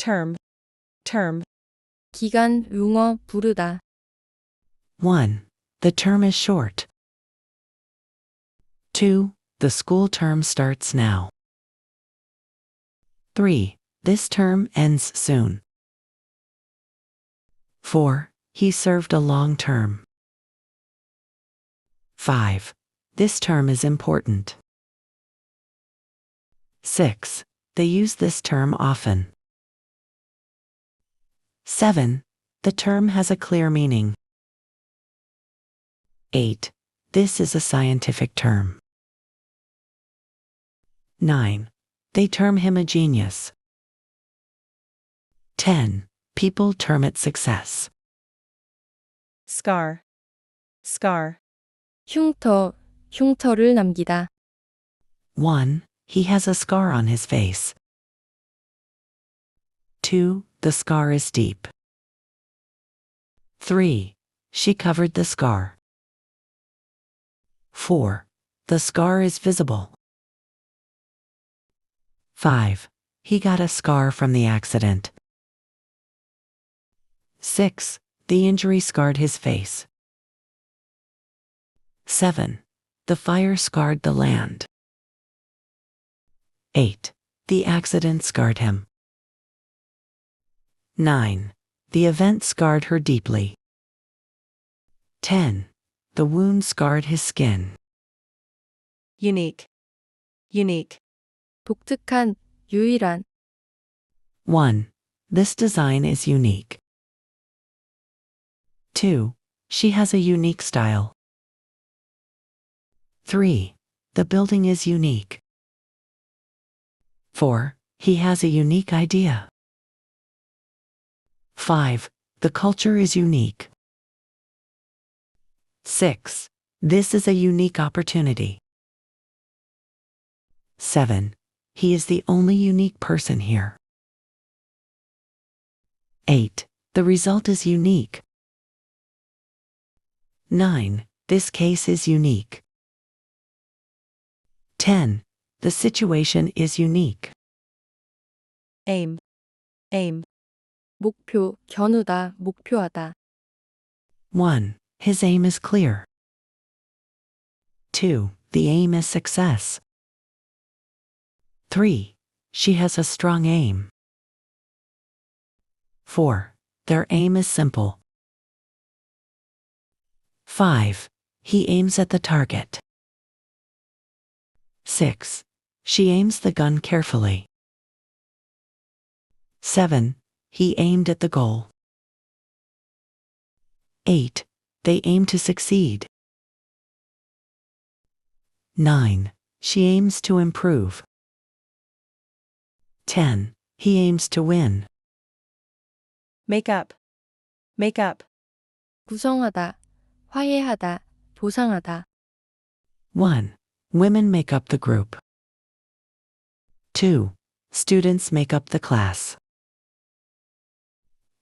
term, term. 기간, 용어, 부르다. 1. The term is short. 2. The school term starts now. 3. This term ends soon. 4. He served a long term. 5. This term is important. 6. They use this term often. 7. The term has a clear meaning. 8. This is a scientific term. 9. They term him a genius. 10. People term it success. Scar, scar. 흉터, 흉터를 남기다. 1. He has a scar on his face. 2. The scar is deep. 3. She covered the scar. 4. The scar is visible. 5. He got a scar from the accident. 6. The injury scarred his face. 7. The fire scarred the land. 8. The accident scarred him. 9. The event scarred her deeply. 10. The wound scarred his skin. Unique, unique. 독특한, 유일한. 1. This design is unique. 2. She has a unique style. 3. The building is unique. 4. He has a unique idea. 5. The culture is unique. 6. This is a unique opportunity. 7. He is the only unique person here. 8. The result is unique. 9. This case is unique. 10. The situation is unique. Aim, aim. 목표, 겨누다, 목표하다. 1. His aim is clear. 2. The aim is success. 3. She has a strong aim. 4. Their aim is simple. 5. He aims at the target. 6. She aims the gun carefully. 7. He aimed at the goal. 8. They aim to succeed. 9. She aims to improve. 10. He aims to win. Make up, make up. 구성하다, 화해하다, 보상하다. 1. Women make up the group. 2. Students make up the class.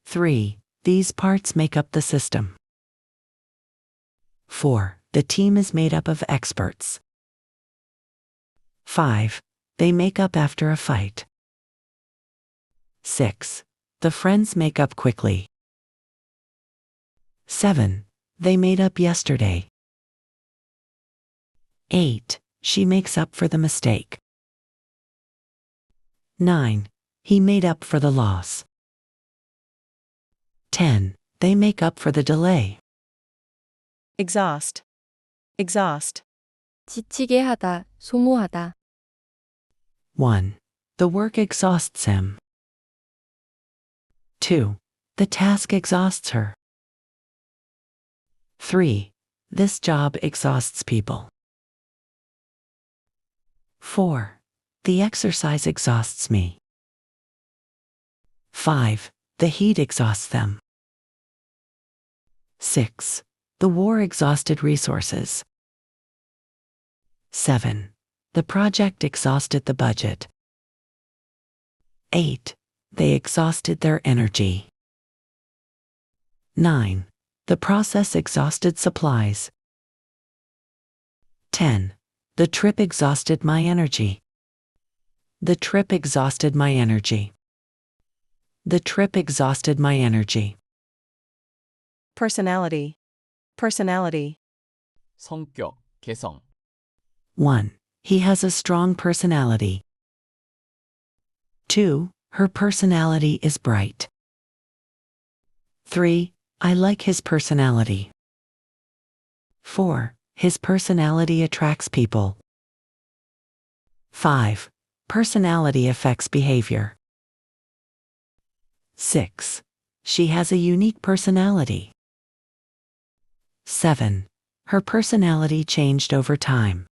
3. These parts make up the system. 4. The team is made up of experts. 5. They make up after a fight. 6. The friends make up quickly. 7. They made up yesterday. 8. She makes up for the mistake. 9. He made up for the loss. 10. They make up for the delay. Exhaust, exhaust. 지치게 하다, 소모하다. 1. The work exhausts him. 2. The task exhausts her. 3. This job exhausts people. 4. The exercise exhausts me. 5. The heat exhausts them. 6. The war exhausted resources. 7. The project exhausted the budget. 8. They exhausted their energy. 9. The process exhausted supplies. 10. The trip exhausted my energy. The trip exhausted my energy. The trip exhausted my energy. Personality. Personality. 성격, 개성. 1. He has a strong personality. 2. Her personality is bright. 3. I like his personality. 4. His personality attracts people. 5. Personality affects behavior. 6. She has a unique personality. 7. Her personality changed over time.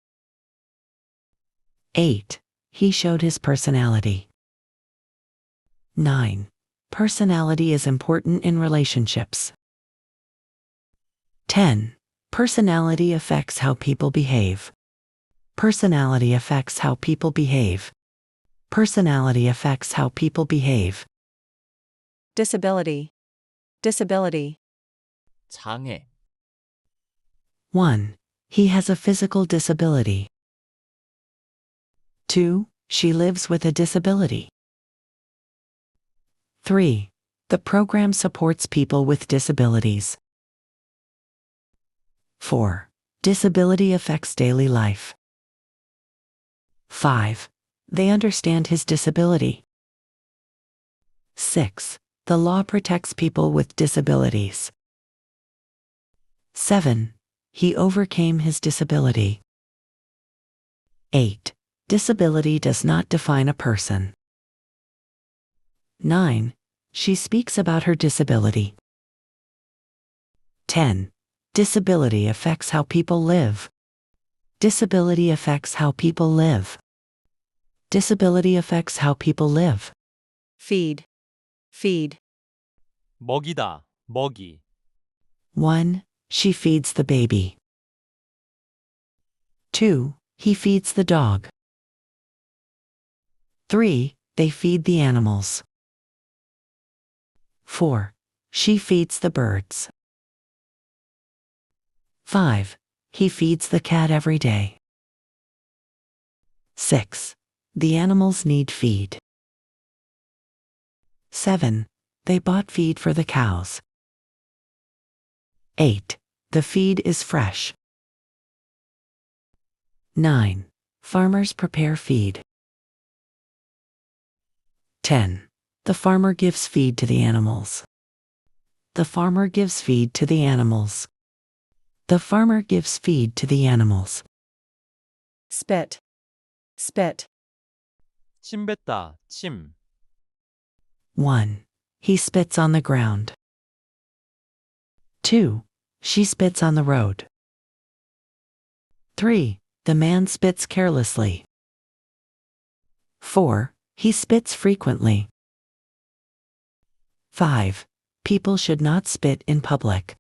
8. He showed his personality. 9. Personality is important in relationships. 10. Personality affects how people behave. Personality affects how people behave. Personality affects how people behave. Disability. Disability. 장애, 1. He has a physical disability. 2. She lives with a disability. 3. The program supports people with disabilities. 4. Disability affects daily life. 5. They understand his disability. 6. The law protects people with disabilities. 7. He overcame his disability. 8. Disability does not define a person. 9. She speaks about her disability. 10. Disability affects how people live. Disability affects how people live. Disability affects how people live. Feed. Feed. 먹이다, 먹이. 1. She feeds the baby. 2. He feeds the dog. 3. They feed the animals. 4. She feeds the birds. 5. He feeds the cat every day. 6. The animals need feed. 7. They bought feed for the cows. 8. The feed is fresh. 9. Farmers prepare feed. 10. The farmer gives feed to the animals. The farmer gives feed to the animals. The farmer gives feed to the animals. Spit. Spit. 침 뱉다, 침. 1. He spits on the ground. 2. She spits on the road. 3. The man spits carelessly. 4. He spits frequently. 5. People should not spit in public.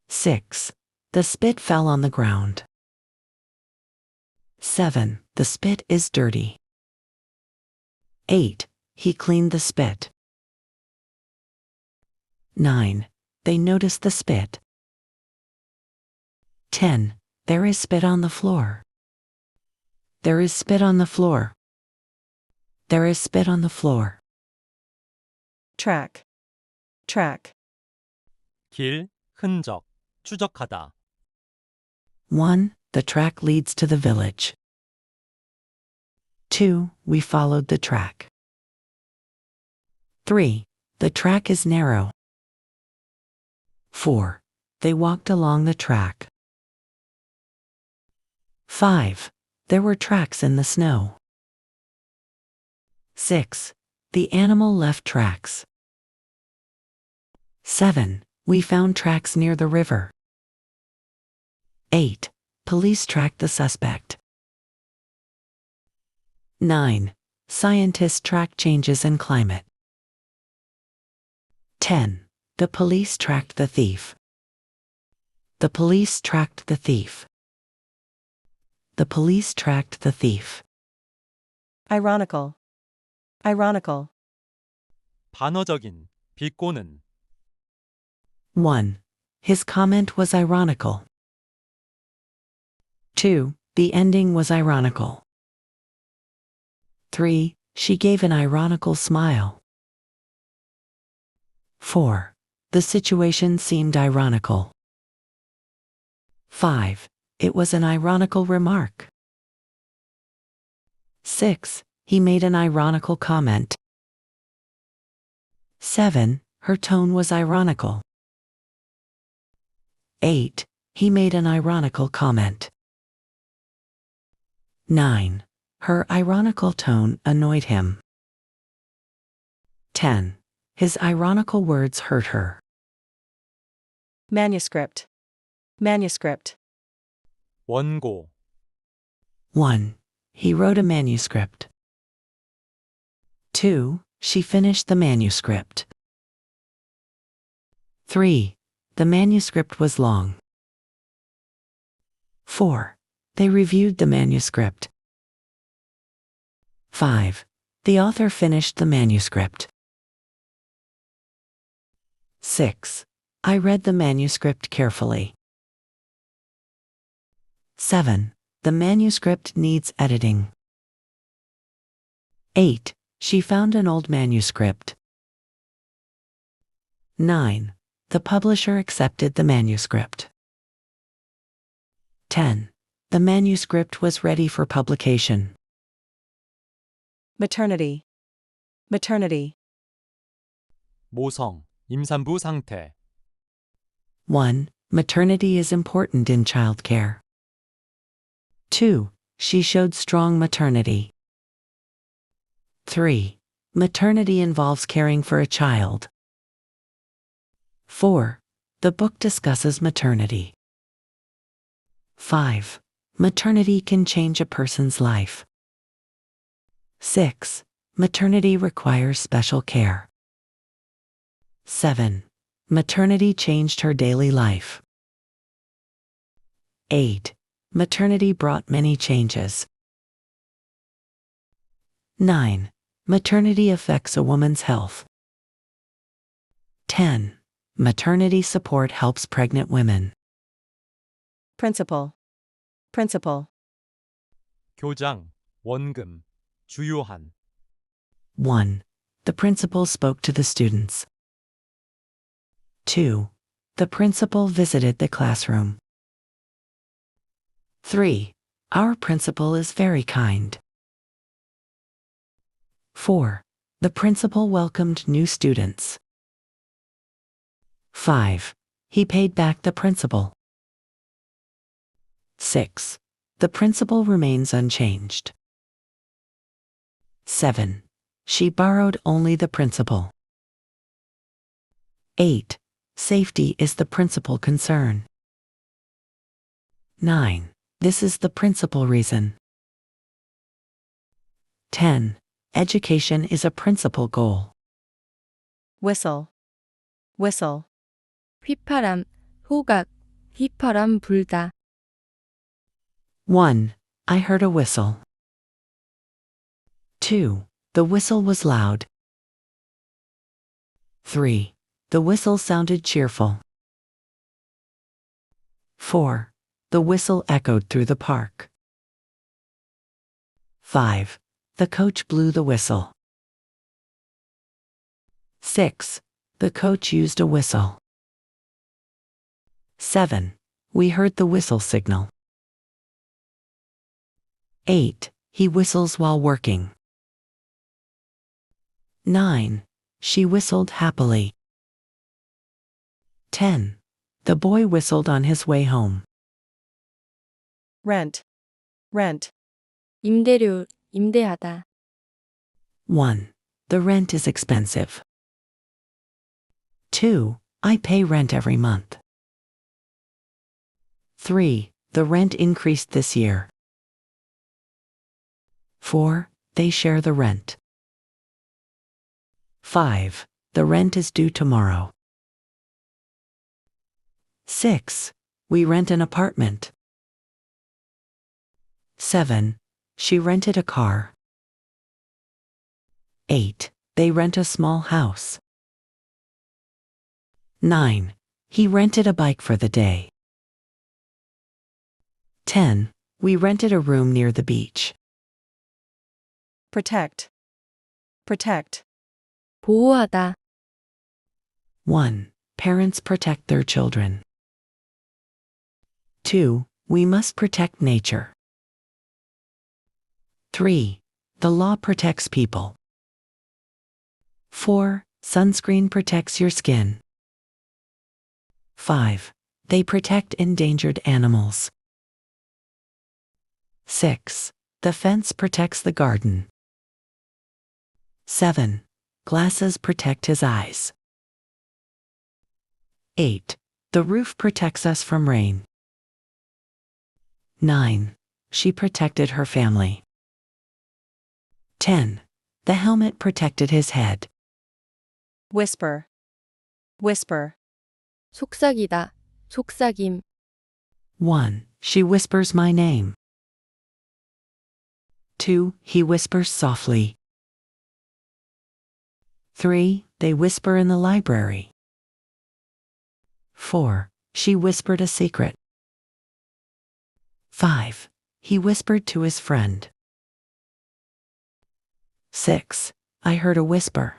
6. The spit fell on the ground. 7. The spit is dirty. 8. He cleaned the spit. 9. They noticed the spit. 10. There is spit on the floor. There is spit on the floor. There is spit on the floor. Track. Track. 길, 흔적, 추적하다. 1. The track leads to the village. 2. We followed the track. 3. The track is narrow. 4. They walked along the track. 5. There were tracks in the snow. 6. The animal left tracks. 7. We found tracks near the river. 8. Police tracked the suspect. 9. Scientists track changes in climate. 10. The police tracked the thief. The police tracked the thief. The police tracked the thief. Ironical. Ironical. 반어적인, 비꼬는. 1. His comment was ironical. 2. The ending was ironical. 3. She gave an ironical smile. 4. The situation seemed ironical. 5. It was an ironical remark. 6. He made an ironical comment. 7. Her tone was ironical. 8. He made an ironical comment. 9. Her ironical tone annoyed him. 10. His ironical words hurt her. Manuscript. Manuscript. 원고, 1. He wrote a manuscript. 2. She finished the manuscript. 3. The manuscript was long. 4. They reviewed the manuscript. 5. The author finished the manuscript. 6. I read the manuscript carefully. 7. The manuscript needs editing. 8. She found an old manuscript. 9. The publisher accepted the manuscript. 10. The manuscript was ready for publication. Maternity. Maternity. 모성, 임산부 상태. 1. Maternity is important in childcare. 2. She showed strong maternity. 3. Maternity involves caring for a child. 4. The book discusses maternity. 5. Maternity can change a person's life. 6. Maternity requires special care. 7. Maternity changed her daily life. 8. Maternity brought many changes. 9. Maternity affects a woman's health. 10. Maternity support helps pregnant women. Principal. Principal. 교장, 원금, 주요한. 1. The principal spoke to the students. 2. The principal visited the classroom. 3. Our principal is very kind. 4. The principal welcomed new students. 5. He paid back the principal. 6. The principal remains unchanged. 7. She borrowed only the principal. 8. Safety is the principal concern. 9. This is the principal reason. 10. Education is a principal goal. Whistle. Whistle. 휘파람, 호각, 휘파람 불다. 1. I heard a whistle. 2. The whistle was loud. 3. The whistle sounded cheerful. 4. The whistle echoed through the park. 5. The coach blew the whistle. 6. The coach used a whistle. 7. We heard the whistle signal. 8. He whistles while working. 9. She whistled happily. 10. The boy whistled on his way home. Rent. Rent. 임대료, 임대하다. 1. The rent is expensive. 2. I pay rent every month. 3. The rent increased this year. 4. They share the rent. 5. The rent is due tomorrow. 6. We rent an apartment. 7. She rented a car. 8. They rent a small house. 9. He rented a bike for the day. 10. We rented a room near the beach. Protect. Protect. 보호하다. 1. Parents protect their children. 2. We must protect nature. 3. The law protects people. 4. Sunscreen protects your skin. 5. They protect endangered animals. 6. The fence protects the garden. 7. Glasses protect his eyes. 8. The roof protects us from rain. 9. She protected her family. 10. The helmet protected his head. Whisper. Whisper. 속삭이다. 속삭임. 1. She whispers my name. 2. He whispers softly. 3. They whisper in the library. 4. She whispered a secret. 5. He whispered to his friend. 6. I heard a whisper.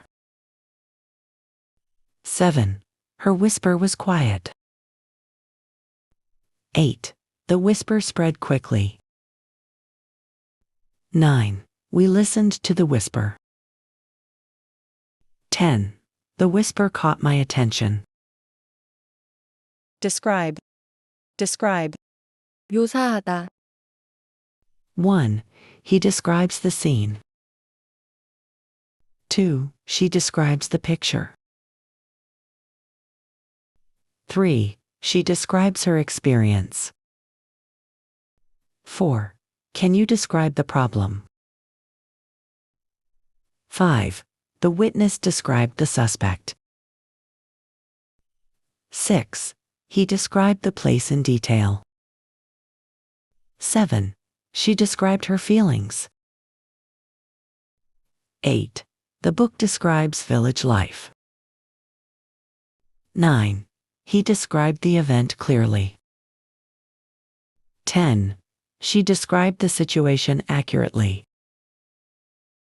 7. Her whisper was quiet. 8. The whisper spread quickly. 9. We listened to the whisper. 10. The whisper caught my attention. Describe. Describe. 묘사하다. 1. He describes the scene. 2. She describes the picture. 3. She describes her experience. 4. Can you describe the problem? 5. The witness described the suspect. 6. He described the place in detail. 7. She described her feelings. 8. The book describes village life. 9. He described the event clearly. 10. She described the situation accurately.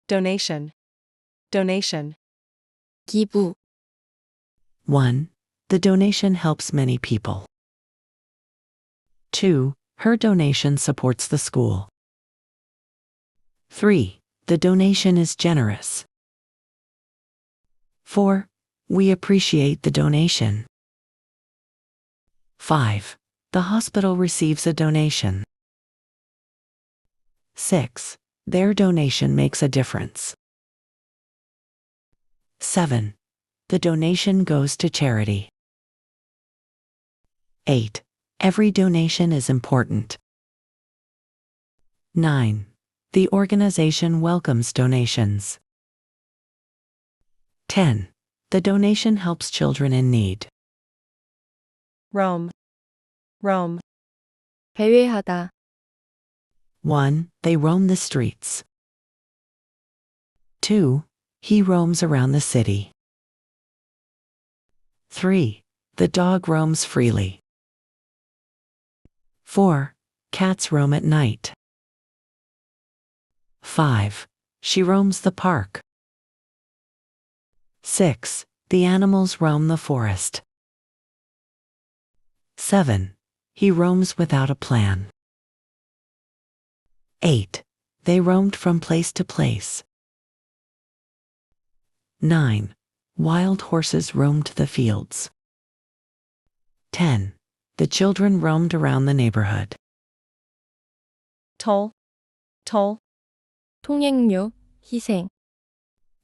Donation. Donation. 기부. 1. The donation helps many people. 2. Her donation supports the school. 3. The donation is generous. 4. We appreciate the donation. 5. The hospital receives a donation. 6. Their donation makes a difference. 7. The donation goes to charity. 8. Every donation is important. 9. The organization welcomes donations. 10. The donation helps children in need. Roam. Roam. 배회하다. 1. They roam the streets. 2. He roams around the city. 3. The dog roams freely. 4. Cats roam at night. 5. She roams the park. 6. The animals roam the forest. 7. He roams without a plan. 8. They roamed from place to place. 9. Wild horses roamed the fields. 10. The children roamed around the neighborhood. Toll. Toll. 통행료, 희생.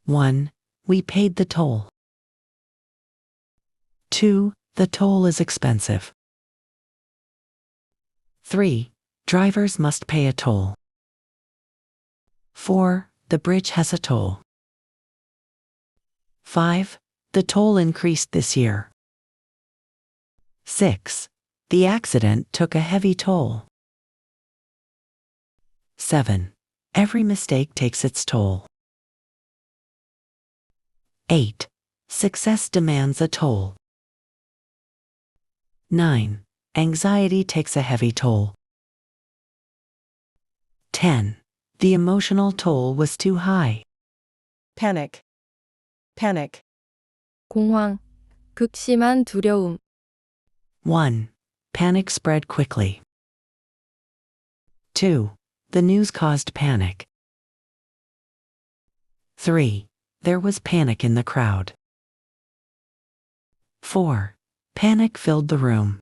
1. We paid the toll. 2. The toll is expensive. 3. Drivers must pay a toll. 4. The bridge has a toll. 5. The toll increased this year. 6. The accident took a heavy toll. 7. Every mistake takes its toll. 8. Success demands a toll. 9. Anxiety takes a heavy toll. 10. The emotional toll was too high. panic, panic. 공황, 극심한 두려움. 1. Panic spread quickly. 2. The news caused panic. 3. There was panic in the crowd. 4. Panic filled the room.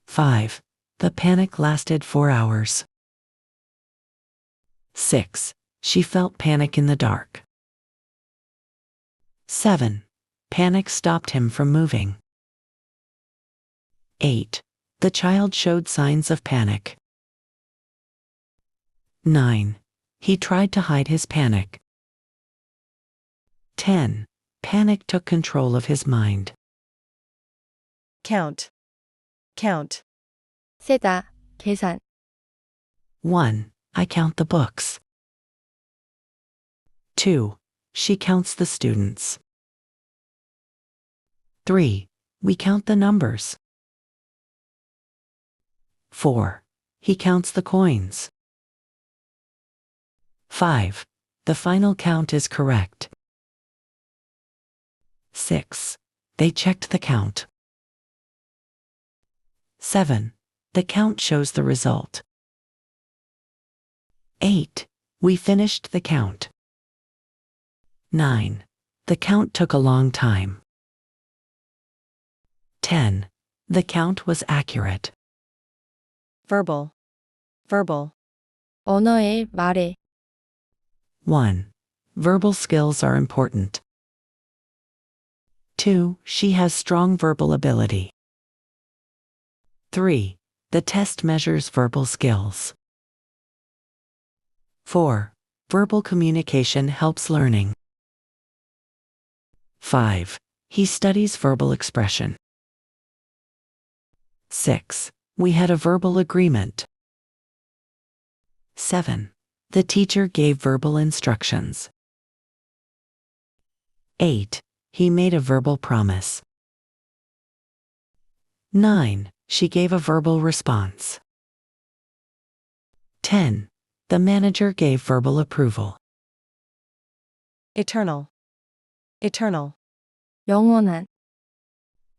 5. The panic lasted 4 hours. 6. She felt panic in the dark. 7. Panic stopped him from moving. 8. The child showed signs of panic. 9. He tried to hide his panic. 10. Panic took control of his mind. Count, count. 세다, 계산. 1. I count the books. 2. She counts the students. 3. We count the numbers. 4. He counts the coins. 5. The final count is correct. 6. They checked the count. 7. The count shows the result. 8. We finished the count. 9. The count took a long time. 10. The count was accurate. Verbal, verbal. 언어의 말에. 1. Verbal skills are important. 2. She has strong verbal ability. 3. The test measures verbal skills. 4. Verbal communication helps learning. 5. He studies verbal expression. 6. We had a verbal agreement. 7. The teacher gave verbal instructions. 8. He made a verbal promise. 9. She gave a verbal response. 10. The manager gave verbal approval. Eternal, eternal. 영원한.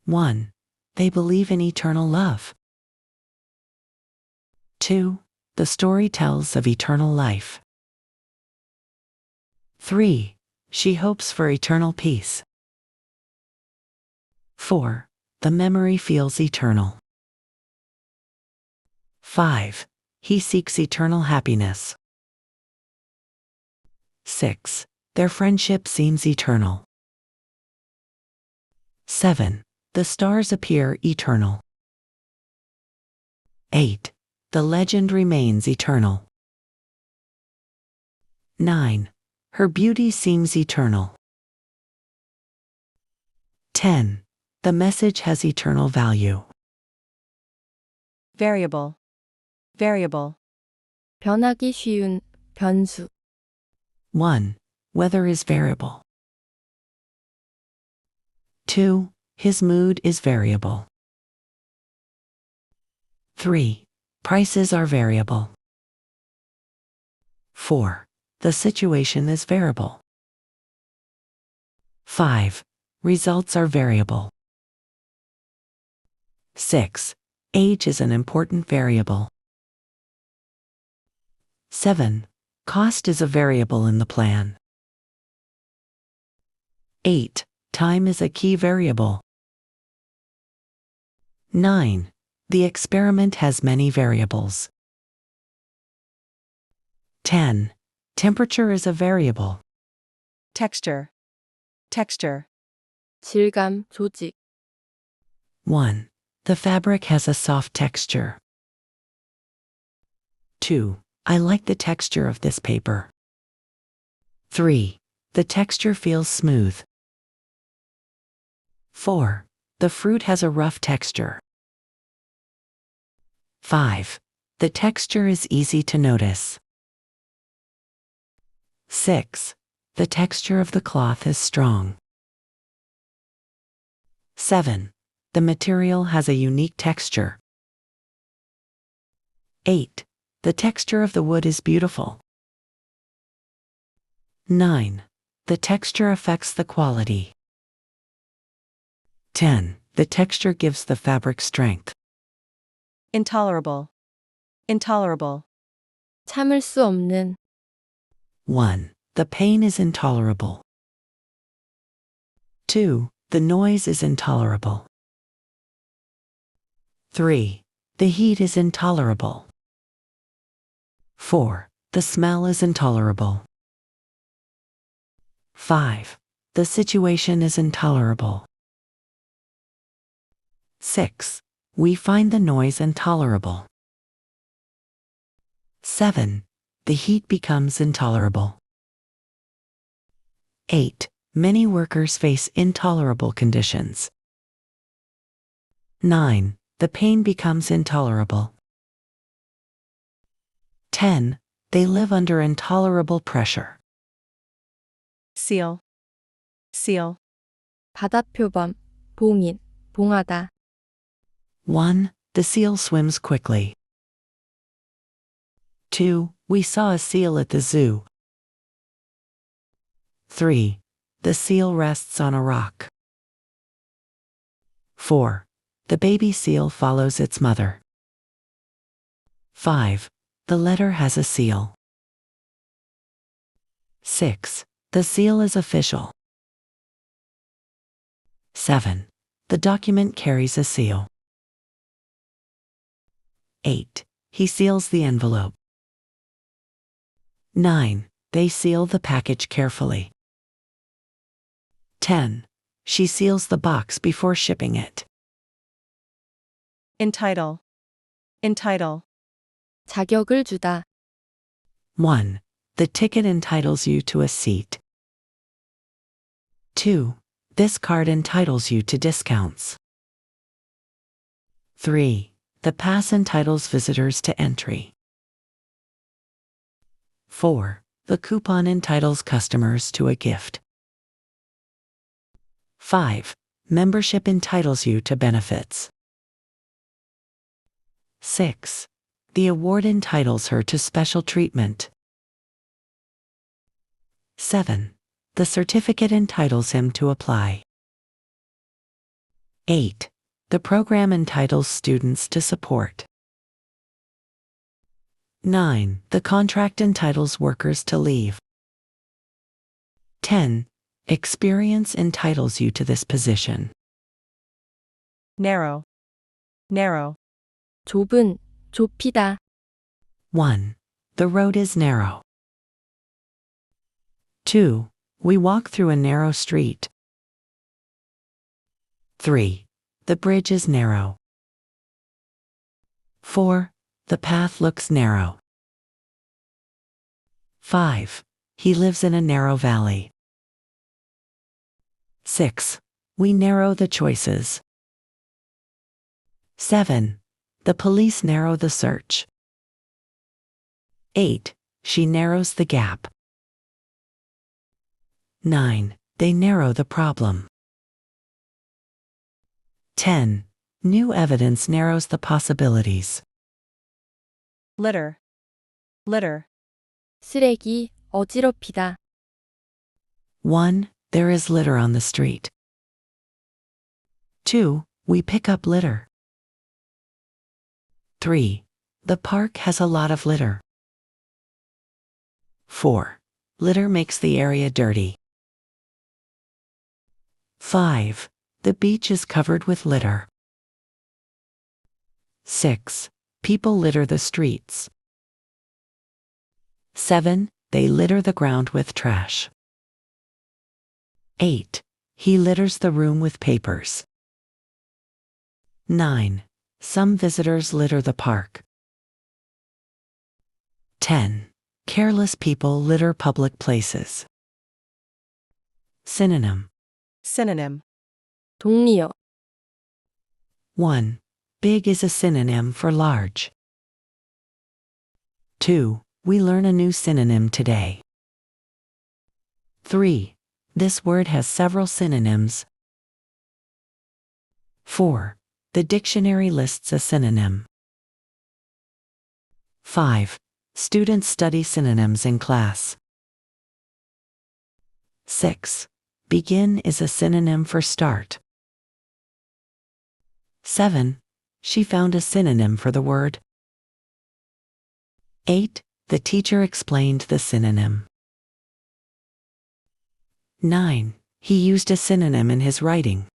1. They believe in eternal love. 2. The story tells of eternal life. 3. She hopes for eternal peace. 4. The memory feels eternal. 5. He seeks eternal happiness. 6. Their friendship seems eternal. 7. The stars appear eternal. 8. The legend remains eternal. 9. Her beauty seems eternal. 10. The message has eternal value. Variable, variable. 변하기 쉬운, 변수. 1. Weather is variable. 2. His mood is variable. 3. Prices are variable. 4. The situation is variable. 5. Results are variable. 6. Age is an important variable. 7. Cost is a variable in the plan. 8. Time is a key variable. 9. The experiment has many variables. 10. Temperature is a variable. Texture, texture. 질감, 조직. 1. The fabric has a soft texture. 2. I like the texture of this paper. 3. The texture feels smooth. 4. The fruit has a rough texture. 5. The texture is easy to notice. 6. The texture of the cloth is strong. 7. The material has a unique texture. 8. The texture of the wood is beautiful. 9. The texture affects the quality. 10. The texture gives the fabric strength. Intolerable. Intolerable. 참을 수 없는. 1. The pain is intolerable. 2. The noise is intolerable. 3. The heat is intolerable. 4. The smell is intolerable. 5. The situation is intolerable. 6. We find the noise intolerable. 7. The heat becomes intolerable. 8. Many workers face intolerable conditions. 9. The pain becomes intolerable. 10. They live under intolerable pressure. Seal. Seal. 바다표범, 봉인, 봉하다. 1. The seal swims quickly. 2. We saw a seal at the zoo. 3. The seal rests on a rock. 4. The baby seal follows its mother. 5. The letter has a seal. 6. The seal is official. 7. The document carries a seal. 8. He seals the envelope. 9. They seal the package carefully. 10. She seals the box before shipping it. Entitle. Entitle. 자격을 주다. 1. The ticket entitles you to a seat. 2. This card entitles you to discounts. 3. The pass entitles visitors to entry. 4. The coupon entitles customers to a gift. 5. Membership entitles you to benefits. 6. The award entitles her to special treatment. 7. The certificate entitles him to apply. 8. The program entitles students to support. 9. The contract entitles workers to leave. 10. Experience entitles you to this position. Narrow. Narrow. 좁은, 좁히다. 1. The road is narrow. 2. We walk through a narrow street. 3. The bridge is narrow. 4. The path looks narrow. 5. He lives in a narrow valley. 6. We narrow the choices. 7. The police narrow the search. 8. She narrows the gap. 9. They narrow the problem. 10. New evidence narrows the possibilities. Litter. Litter. 쓰레기, 어지럽히다. 1. There is litter on the street. 2. We pick up litter. 3. The park has a lot of litter. 4. Litter makes the area dirty. 5. The beach is covered with litter. 6. People litter the streets. 7. They litter the ground with trash. 8. He litters the room with papers. 9. Some visitors litter the park. 10. Careless people litter public places. Synonym. Synonym. 동리어. 1. Big is a synonym for large. 2. We learn a new synonym today. 3. This word has several synonyms. 4. The dictionary lists a synonym. 5. Students study synonyms in class. 6. Begin is a synonym for start. 7. She found a synonym for the word. 8. The teacher explained the synonym. 9. He used a synonym in his writing.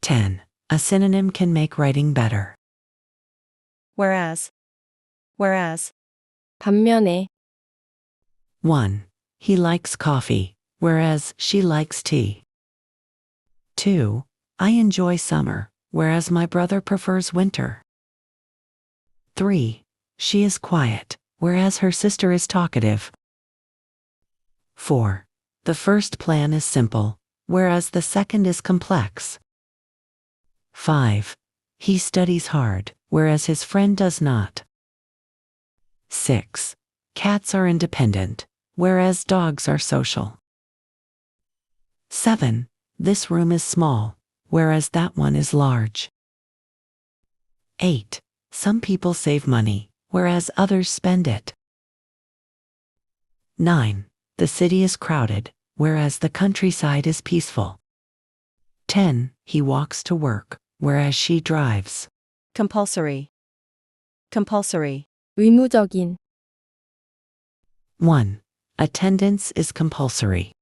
10. A synonym can make writing better. Whereas. Whereas. 반면에, 1. He likes coffee, whereas she likes tea. 2. I enjoy summer, whereas my brother prefers winter. 3. She is quiet, whereas her sister is talkative. 4. The first plan is simple, whereas the second is complex. 5. He studies hard, whereas his friend does not. 6. Cats are independent, whereas dogs are social. 7. This room is small, whereas that one is large. 8. Some people save money, whereas others spend it. 9. The city is crowded, whereas the countryside is peaceful. 10. He walks to work, whereas she drives. Compulsory. Compulsory. 의무적인, 1. Attendance is compulsory.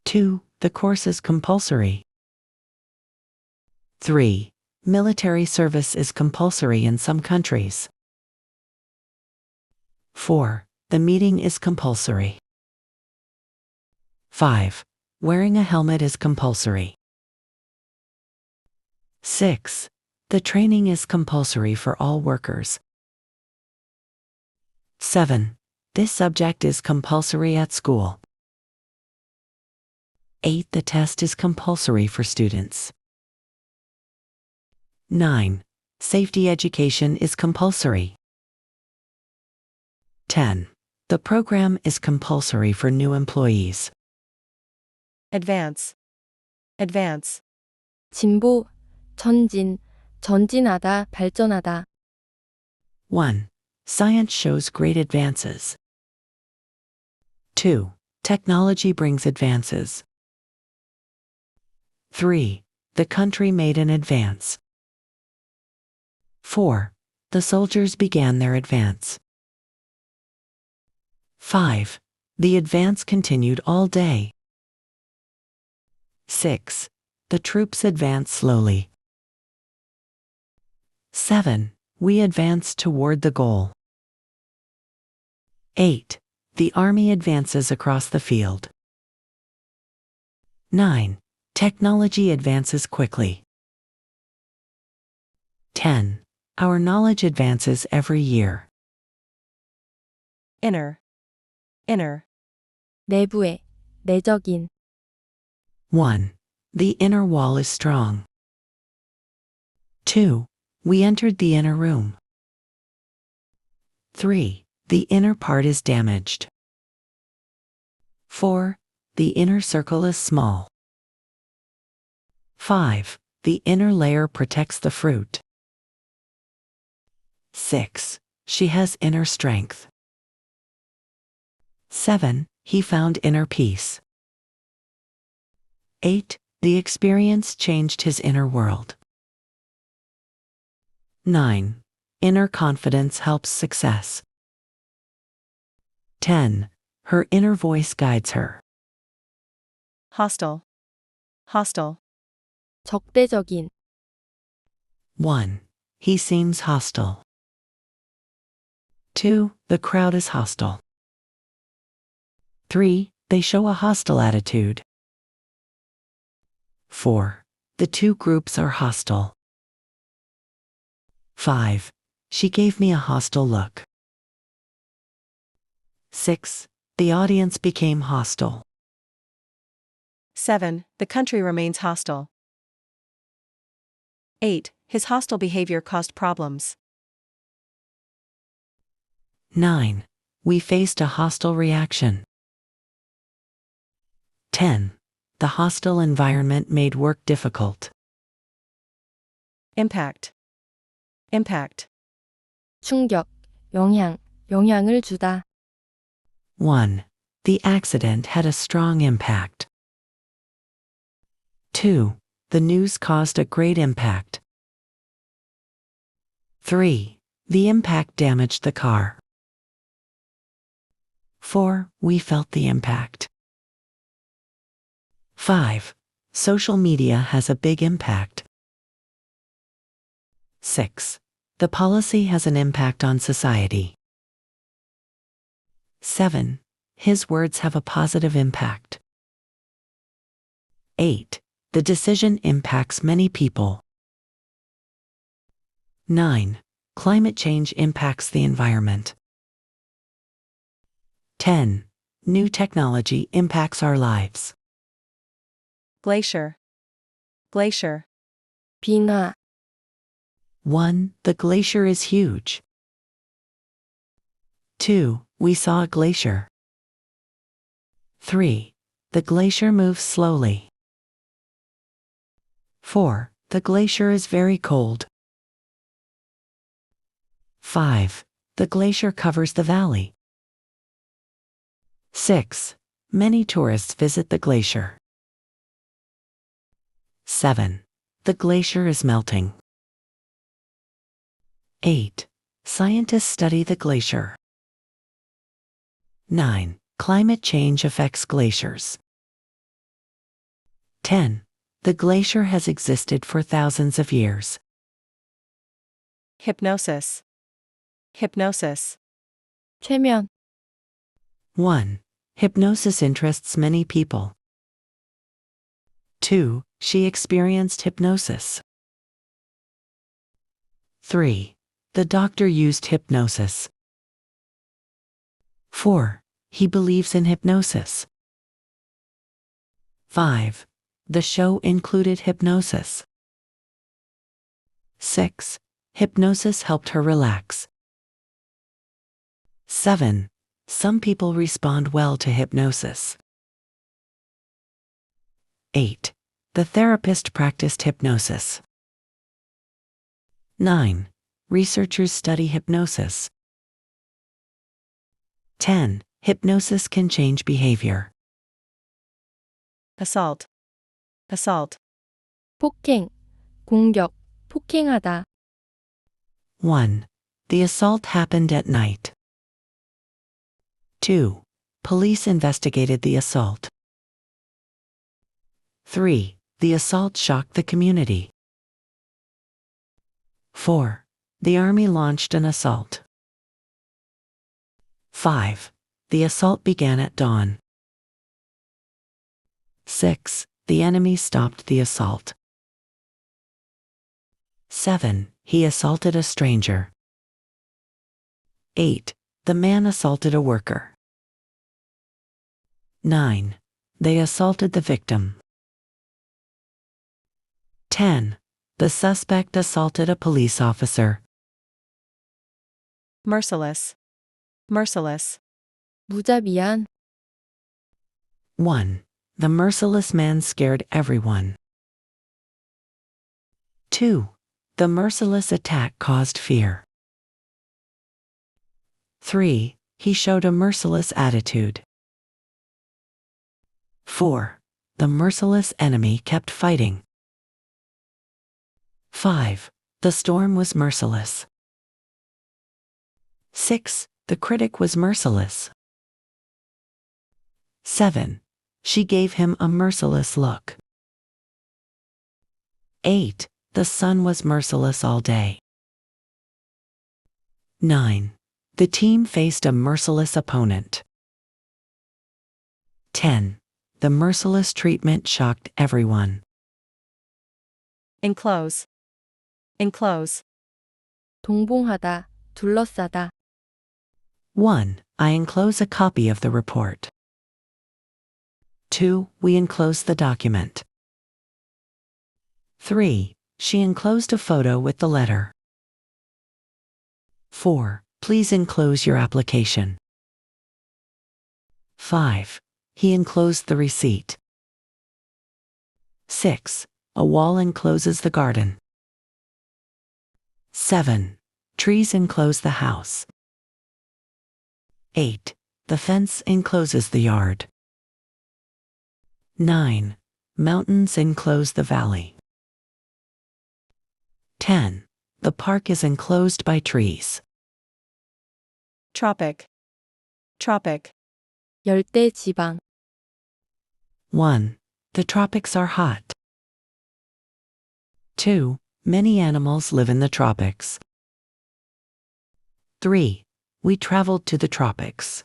2. The course is compulsory. 3. Military service is compulsory in some countries. 4. The meeting is compulsory. 5. Wearing a helmet is compulsory. 6. The training is compulsory for all workers. 7. This subject is compulsory at school. 8. The test is compulsory for students. 9. Safety education is compulsory. 10. The program is compulsory for new employees. Advance. Advance. 진보, 전진, 전진하다, 발전하다. 1. Science shows great advances. 2. Technology brings advances. 3. The country made an advance. 4. The soldiers began their advance. 5. The advance continued all day. 6. The troops advanced slowly. 7. We advance toward the goal. 8. The army advances across the field. 9. Technology advances quickly. 10. Our knowledge advances every year. Inner. Inner. 내부의, 내적인, 1. The inner wall is strong. 2. We entered the inner room. 3. The inner part is damaged. 4. The inner circle is small. 5. The inner layer protects the fruit. 6. She has inner strength. 7. He found inner peace. 8. The experience changed his inner world. 9. Inner confidence helps success. 10. Her inner voice guides her. Hostile. Hostile. 적대적인, 1. He seems hostile. 2. The crowd is hostile. 3. They show a hostile attitude. 4. The two groups are hostile. 5. She gave me a hostile look. 6. The audience became hostile. 7. The country remains hostile. 8. His hostile behavior caused problems. 9. We faced a hostile reaction. 10. The hostile environment made work difficult. Impact. Impact. 충격, 영향, 영향을 주다. 1. The accident had a strong impact. 2. The news caused a great impact. 3. The impact damaged the car. 4. We felt the impact. 5. Social media has a big impact. 6. The policy has an impact on society. 7. His words have a positive impact. 8. The decision impacts many people. 9. Climate change impacts the environment. 10. New technology impacts our lives. Glacier. Glacier. 빙하, 1. The glacier is huge. 2. We saw a glacier. 3. The glacier moves slowly. 4. The glacier is very cold. 5. The glacier covers the valley. 6. Many tourists visit the glacier. 7. The glacier is melting. 8. Scientists study the glacier. 9. Climate change affects glaciers. 10. The glacier has existed for thousands of years. Hypnosis. Hypnosis. 최면, 1. Hypnosis interests many people. 2. She experienced hypnosis. 3. The doctor used hypnosis. 4. He believes in hypnosis. 5. The show included hypnosis. 6. Hypnosis helped her relax. 7. Some people respond well to hypnosis. 8. The therapist practiced hypnosis. 9. Researchers study hypnosis. 10. Hypnosis can change behavior. Assault. Assault. 폭행, 공격, 폭행하다. 1. The assault happened at night. 2. Police investigated the assault. 3. The assault shocked the community. 4. The army launched an assault. 5. The assault began at dawn. 6. The enemy stopped the assault. 7. He assaulted a stranger. 8. The man assaulted a worker. 9. They assaulted the victim. 10. The suspect assaulted a police officer. Merciless. Merciless. 무자비한, 1. The merciless man scared everyone. 2. The merciless attack caused fear. 3. He showed a merciless attitude. 4. The merciless enemy kept fighting. 5. The storm was merciless. 6. The critic was merciless. 7. She gave him a merciless look. 8. The sun was merciless all day. 9. The team faced a merciless opponent. 10. The merciless treatment shocked everyone. Enclose. Enclose. 동봉하다, 둘러싸다. 1. I enclose a copy of the report. 2. We enclose the document. 3. She enclosed a photo with the letter. 4. Please enclose your application. 5. He enclosed the receipt. 6. A wall encloses the garden. 7. Trees enclose the house. 8. The fence encloses the yard. 9. Mountains enclose the valley. 10. The park is enclosed by trees. Tropic. Tropic. 열대 지방. 1. The tropics are hot. 2. Many animals live in the tropics. 3. We traveled to the tropics.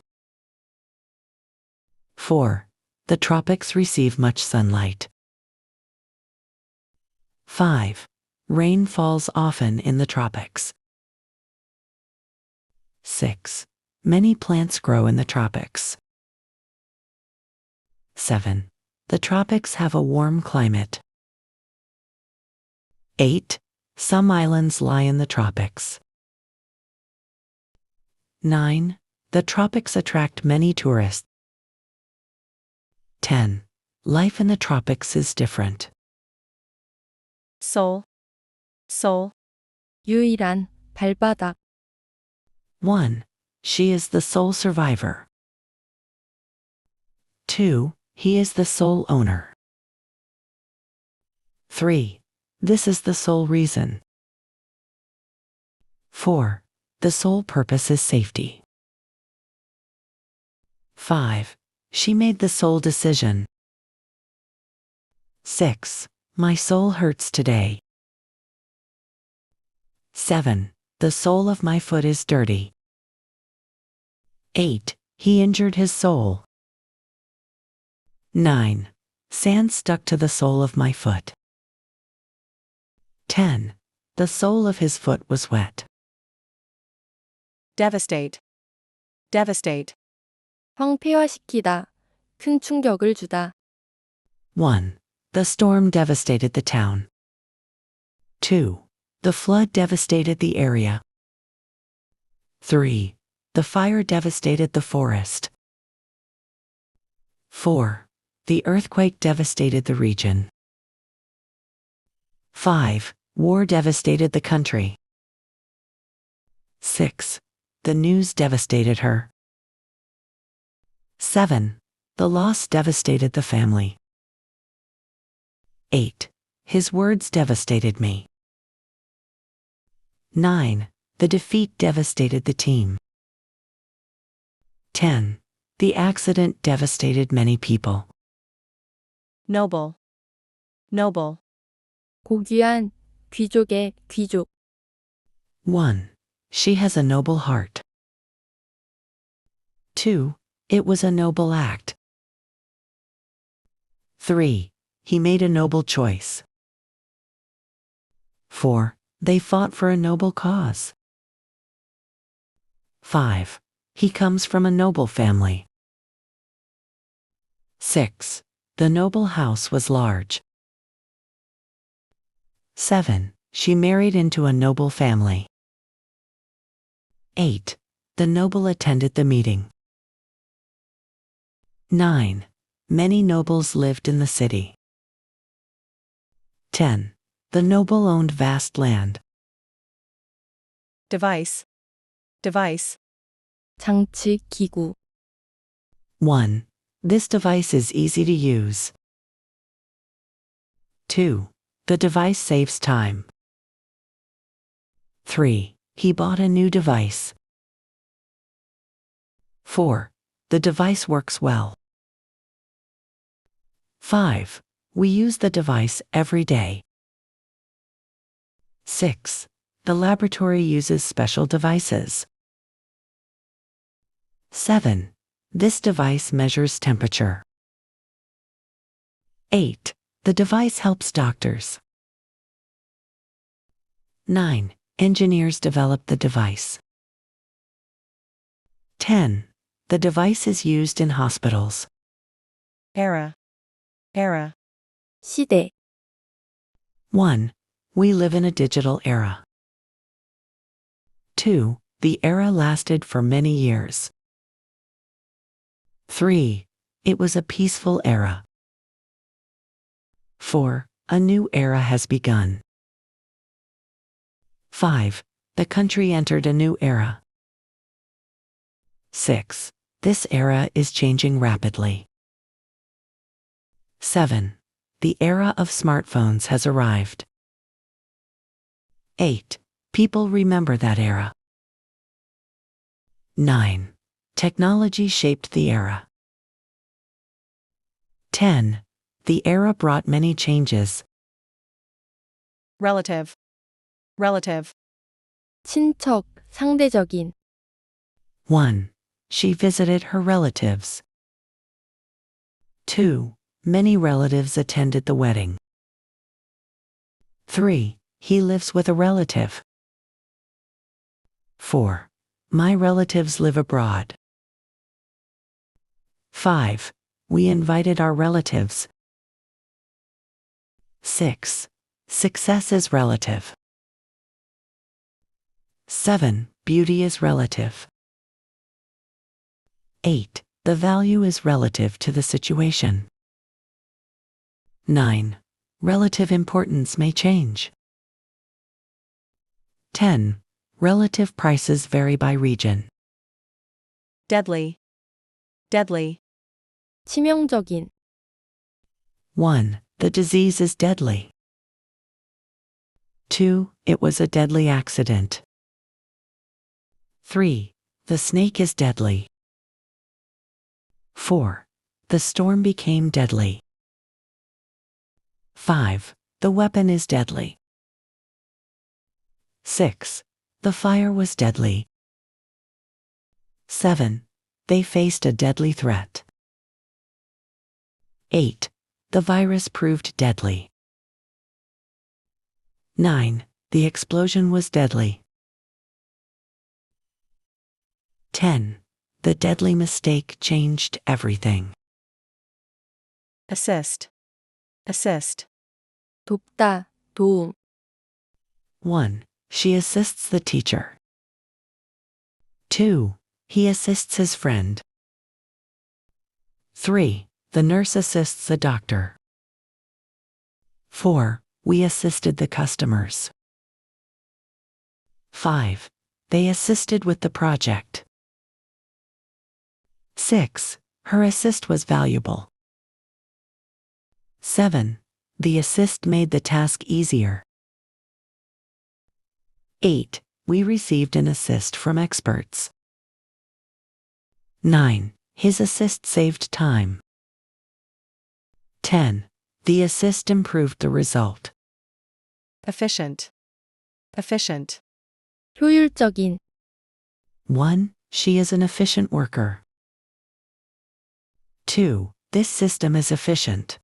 4. The tropics receive much sunlight. 5. Rain falls often in the tropics. 6. Many plants grow in the tropics. 7. The tropics have a warm climate. 8. Some islands lie in the tropics. 9. The tropics attract many tourists. 10. Life in the tropics is different. Soul. Soul. 유일한, 발바닥. 1. She is the sole survivor. 2. He is the sole owner. 3. This is the sole reason. 4. The sole purpose is safety. 5. She made the sole decision. 6. My soul hurts today. 7. The sole of my foot is dirty. 8. He injured his sole. 9. Sand stuck to the sole of my foot. 10. The sole of his foot was wet. Devastate. Devastate. 황폐화시키다. 큰 충격을 주다. 1. The storm devastated the town. 2. The flood devastated the area. 3. The fire devastated the forest. 4. The earthquake devastated the region. 5. War devastated the country. 6. The news devastated her. 7. The loss devastated the family. 8. His words devastated me. 9. The defeat devastated the team. 10. The accident devastated many people. Noble. Noble. 고귀한, 귀족의 귀족. 1. She has a noble heart. 2. It was a noble act. 3. He made a noble choice. 4. They fought for a noble cause. 5. He comes from a noble family. 6. The noble house was large. 7. She married into a noble family. 8. The noble attended the meeting. 9. Many nobles lived in the city. 10. The noble owned vast land. Device. Device. 장치, 기구. 1. This device is easy to use. 2. The device saves time. 3. He bought a new device. 4. The device works well. 5. We use the device every day. 6. The laboratory uses special devices. 7. This device measures temperature. 8. The device helps doctors. 9. Engineers develop the device. 10. The device is used in hospitals. Era. Era. 시대. 1. We live in a digital era. 2. The era lasted for many years. 3. It was a peaceful era. 4. A new era has begun. 5. The country entered a new era. 6. This era is changing rapidly. 7. The era of smartphones has arrived. 8. People remember that era. 9. Technology shaped the era. 10. The era brought many changes. Relative. Relative. 친척, 상대적인. 1. She visited her relatives. 2. Many relatives attended the wedding. 3. He lives with a relative. 4. My relatives live abroad. 5. We invited our relatives. 6. Success is relative. 7. Beauty is relative. 8. The value is relative to the situation. 9. Relative importance may change. 10. Relative prices vary by region. Deadly. Deadly. 치명적인. 1. The disease is deadly. 2. It was a deadly accident. 3. The snake is deadly. 4. The storm became deadly. 5. The weapon is deadly. 6. The fire was deadly. 7. They faced a deadly threat. 8. The virus proved deadly. 9. The explosion was deadly. 10. The deadly mistake changed everything. Assist. Assist. 돕다, 도움. 1. She assists the teacher. 2. He assists his friend. 3. The nurse assists the doctor. 4. We assisted the customers. 5. They assisted with the project. 6. Her assist was valuable. 7. The assist made the task easier. 8. We received an assist from experts. 9. His assist saved time. 10. The assist improved the result. Efficient. Efficient. 효율적인. 1. She is an efficient worker. 2. This system is efficient.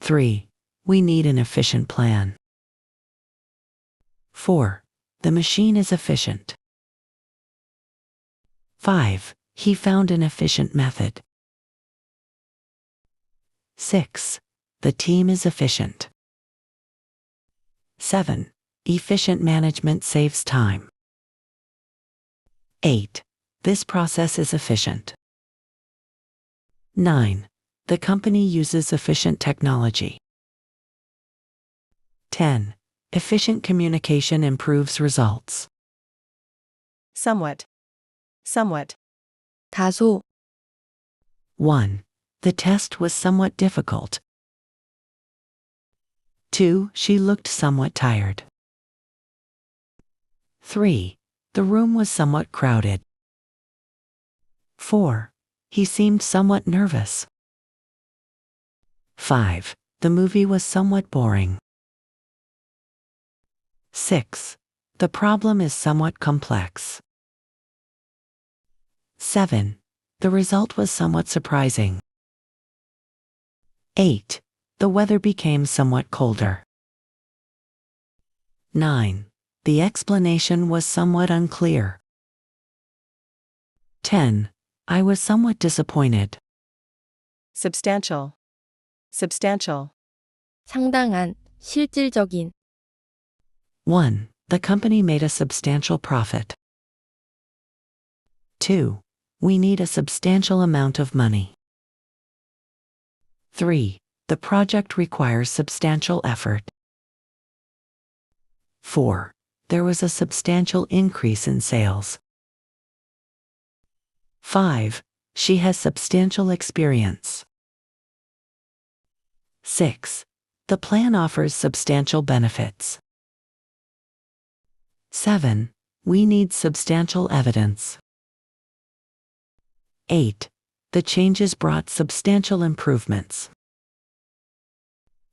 3. We need an efficient plan. 4. The machine is efficient. 5. He found an efficient method. 6. The team is efficient. 7. Efficient management saves time. 8. This process is efficient. 9. The company uses efficient technology. 10. Efficient communication improves results. Somewhat. Somewhat. 다소. 1. The test was somewhat difficult. 2. She looked somewhat tired. 3. The room was somewhat crowded. 4. He seemed somewhat nervous. 5. The movie was somewhat boring. 6. The problem is somewhat complex. 7. The result was somewhat surprising. 8. The weather became somewhat colder. 9. The explanation was somewhat unclear. 10. I was somewhat disappointed. Substantial. Substantial. 상당한, 실질적인. 1. The company made a substantial profit. 2. We need a substantial amount of money. 3. The project requires substantial effort. 4. There was a substantial increase in sales. 5. She has substantial experience. 6. The plan offers substantial benefits. 7. We need substantial evidence. 8. The changes brought substantial improvements.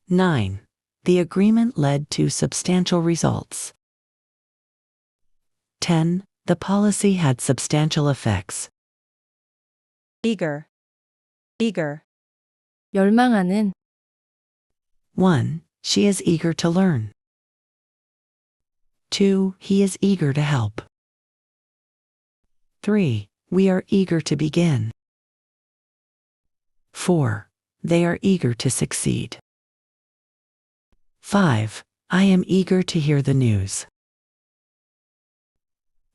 9. The agreement led to substantial results. 10. The policy had substantial effects. eager, eager, 열망하는, 1. She is eager to learn. 2. He is eager to help. 3. We are eager to begin. 4. They are eager to succeed. 5. I am eager to hear the news.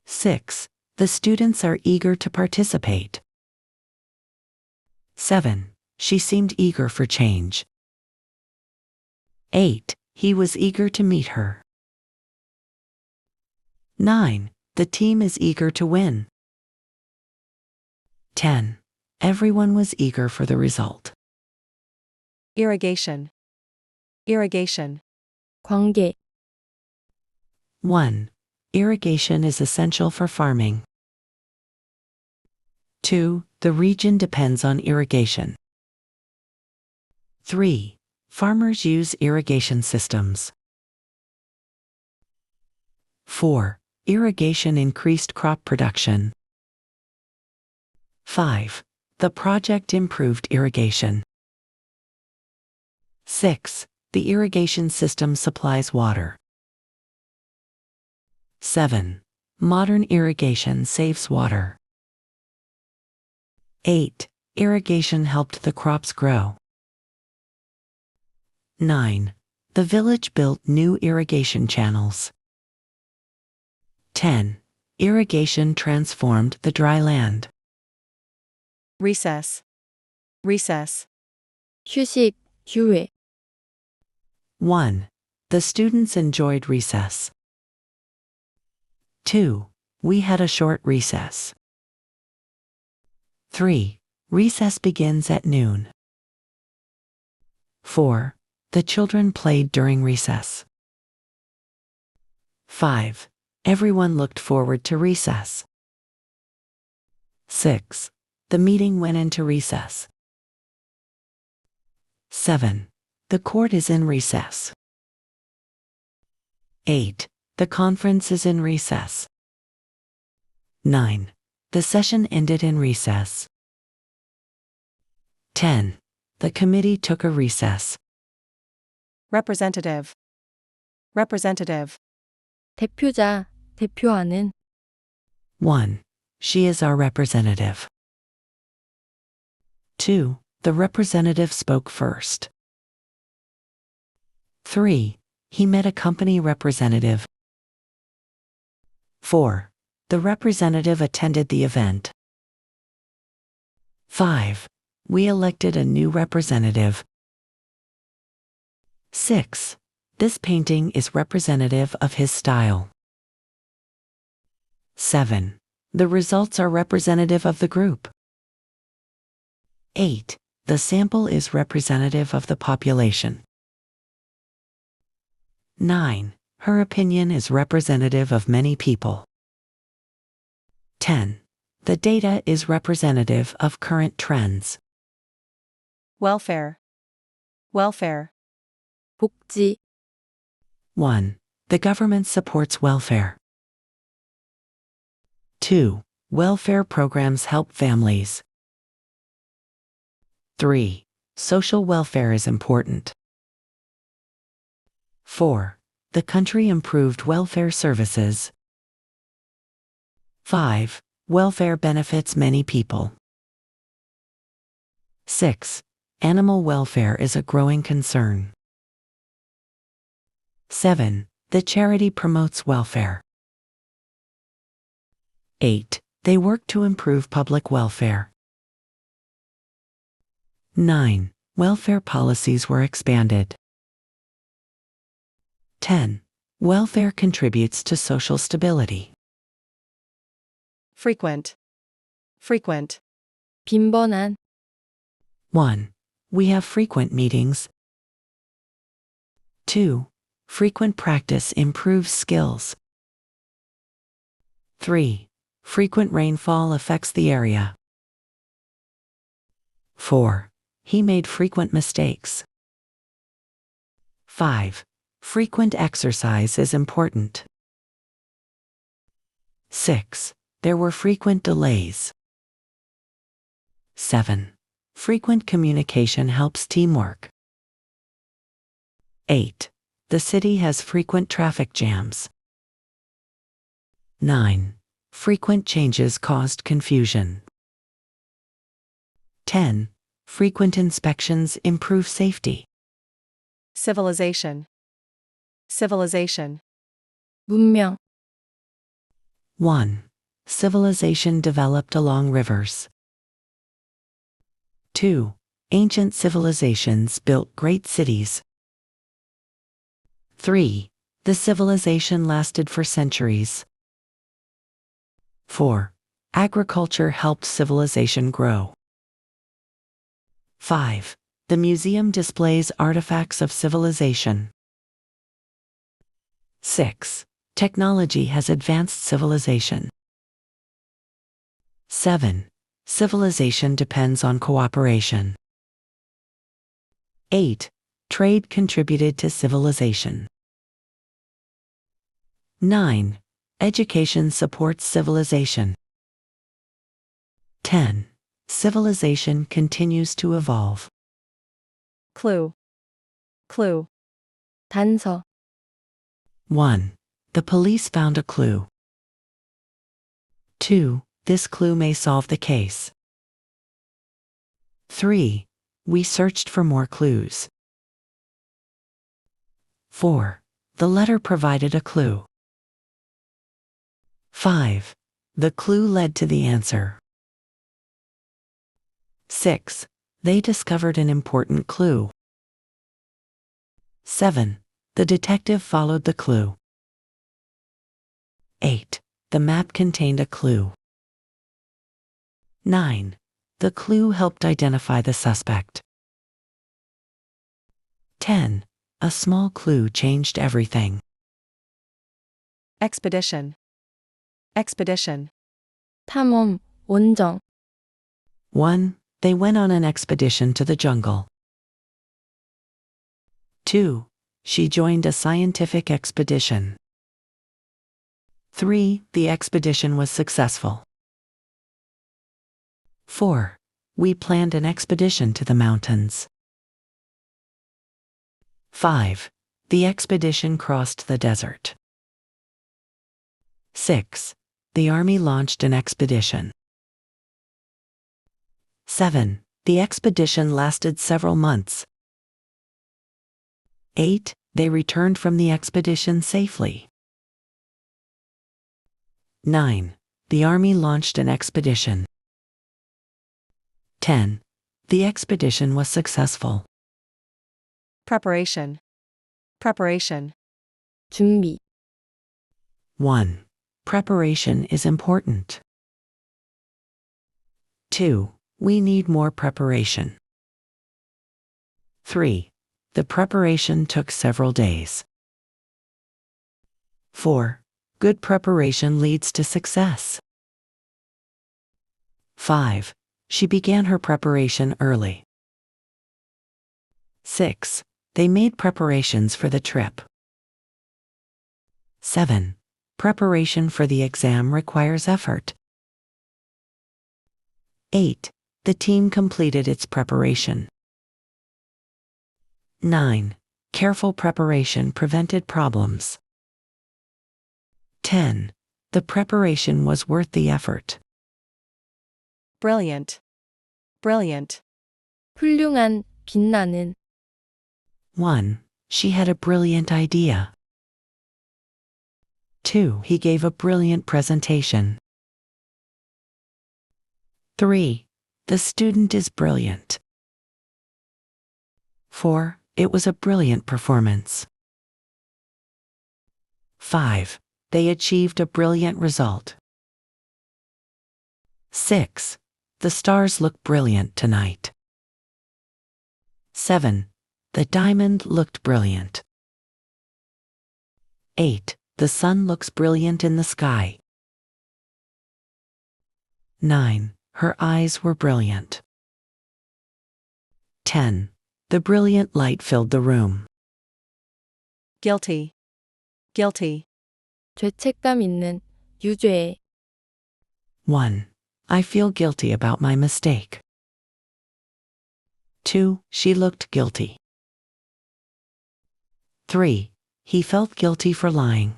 6. The students are eager to participate. 7. She seemed eager for change. 8. He was eager to meet her. 9. The team is eager to win. 10. Everyone was eager for the result. irrigation, irrigation, 관계, 1. Irrigation is essential for farming. 2. The region depends on irrigation. 3. Farmers use irrigation systems. 4. Irrigation increased crop production. 5. The project improved irrigation. 6. The irrigation system supplies water. 7. Modern irrigation saves water. 8. Irrigation helped the crops grow. 9. The village built new irrigation channels. 10. Irrigation transformed the dry land. recess, recess, 휴식, 휴회, 1. The students enjoyed recess. 2. We had a short recess. 3. Recess begins at noon. 4. The children played during recess. 5. Everyone looked forward to recess. 6. The meeting went into recess. 7. The court is in recess. 8. The conference is in recess. 9. The session ended in recess. 10. The committee took a recess. representative, representative, 대표자, 대표하는, 1. She is our representative. 2. The representative spoke first. 3. He met a company representative. 4. The representative attended the event. 5. We elected a new representative. 6. This painting is representative of his style. 7. The results are representative of the group. 8. The sample is representative of the population. 9. Her opinion is representative of many people. 10. The data is representative of current trends. welfare, welfare, 복지, 1. The government supports welfare. 2. Welfare programs help families. 3. Social welfare is important. 4. The country improved welfare services. 5. Welfare benefits many people. 6. Animal welfare is a growing concern. 7. The charity promotes welfare. 8. They work to improve public welfare. 9. Welfare policies were expanded. 10. Welfare contributes to social stability. frequent, frequent, 빈번한, 1. We have frequent meetings. 2. Frequent practice improves skills. 3. Frequent rainfall affects the area. 4. He made frequent mistakes. 5. Frequent exercise is important. 6. There were frequent delays. 7. Frequent communication helps teamwork. 8. The city has frequent traffic jams. 9. Frequent changes caused confusion. 10. Frequent inspections improve safety. civilization, civilization, 문명, 1. Civilization developed along rivers. 2. Ancient civilizations built great cities. 3. The civilization lasted for centuries. 4. Agriculture helped civilization grow. 5. The museum displays artifacts of civilization. 6. Technology has advanced civilization. 7. Civilization depends on cooperation. 8. Trade contributed to civilization. 9. Education supports civilization. 10. Civilization continues to evolve. clue, clue, 단서, 1. The police found a clue. 2. This clue may solve the case. 3. We searched for more clues. 4. The letter provided a clue. 5. The clue led to the answer. 6. They discovered an important clue. 7. The detective followed the clue. 8. The map contained a clue. 9. The clue helped identify the suspect. 10. A small clue changed everything. expedition, expedition, 탐험, 원정, 1. They went on an expedition to the jungle. 2. She joined a scientific expedition. 3. The expedition was successful. 4. We planned an expedition to the mountains. 5. The expedition crossed the desert. 6. The army launched an expedition. 7. The expedition lasted several months. 8. They returned from the expedition safely. 9. The army launched an expedition. 10. The expedition was successful. preparation, preparation, 준비, 1. Preparation is important. 2. We need more preparation. 3. The preparation took several days. 4. Good preparation leads to success. 5. She began her preparation early. 6. They made preparations for the trip. 7. Preparation for the exam requires effort. 8. The team completed its preparation. 9. Careful preparation prevented problems. 10. The preparation was worth the effort. brilliant, brilliant, 훌륭한, 빛나는, 1. She had a brilliant idea. 2. He gave a brilliant presentation. 3. The student is brilliant. 4. It was a brilliant performance. 5. They achieved a brilliant result. 6. The stars look brilliant tonight. 7. The diamond looked brilliant. 8. The sun looks brilliant in the sky. 9. Her eyes were brilliant. 10. The brilliant light filled the room. Guilty. Guilty. 죄책감 있는, 유죄. 1. I feel guilty about my mistake. 2. She looked guilty. 3. He felt guilty for lying.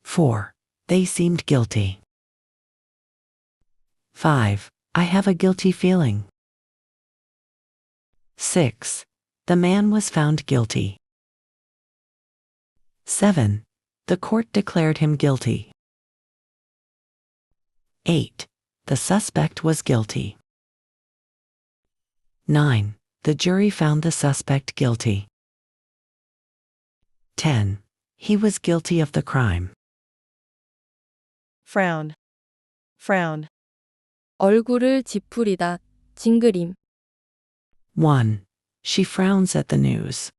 4. They seemed guilty. 5. I have a guilty feeling. 6. The man was found guilty. 7. The court declared him guilty. 8. The suspect was guilty. 9. The jury found the suspect guilty. 10. He was guilty of the crime. Frown. Frown. 얼굴을 찌푸리다, 징그림. 1. She frowns at the news.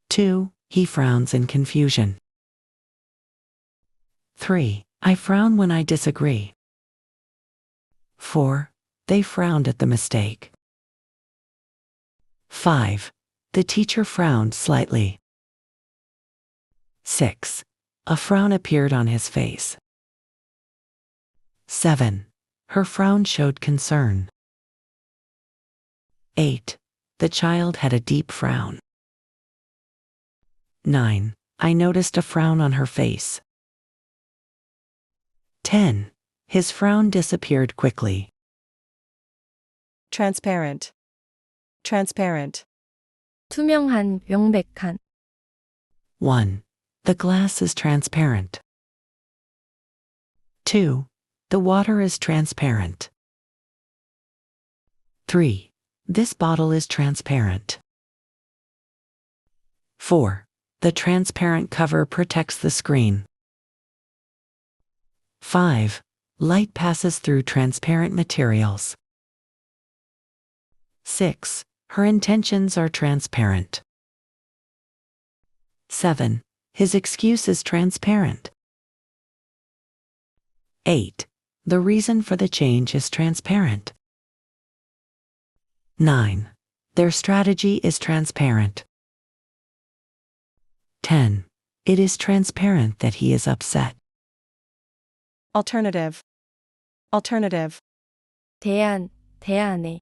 2. He frowns in confusion. 3. I frown when I disagree. 4. They frowned at the mistake. 5. The teacher frowned slightly. 6. A frown appeared on his face. 7. Her frown showed concern. 8. The child had a deep frown. 9. I noticed a frown on her face. 10. His frown disappeared quickly. Transparent. Transparent. 투명한, 명백한. 1. The glass is transparent. 2. The water is transparent. 3. This bottle is transparent. 4. The transparent cover protects the screen. 5. Light passes through transparent materials. 6. Her intentions are transparent. 7. His excuse is transparent. 8. The reason for the change is transparent. 9. Their strategy is transparent. 10. It is transparent that he is upset. Alternative. Alternative. 대안, 대안해.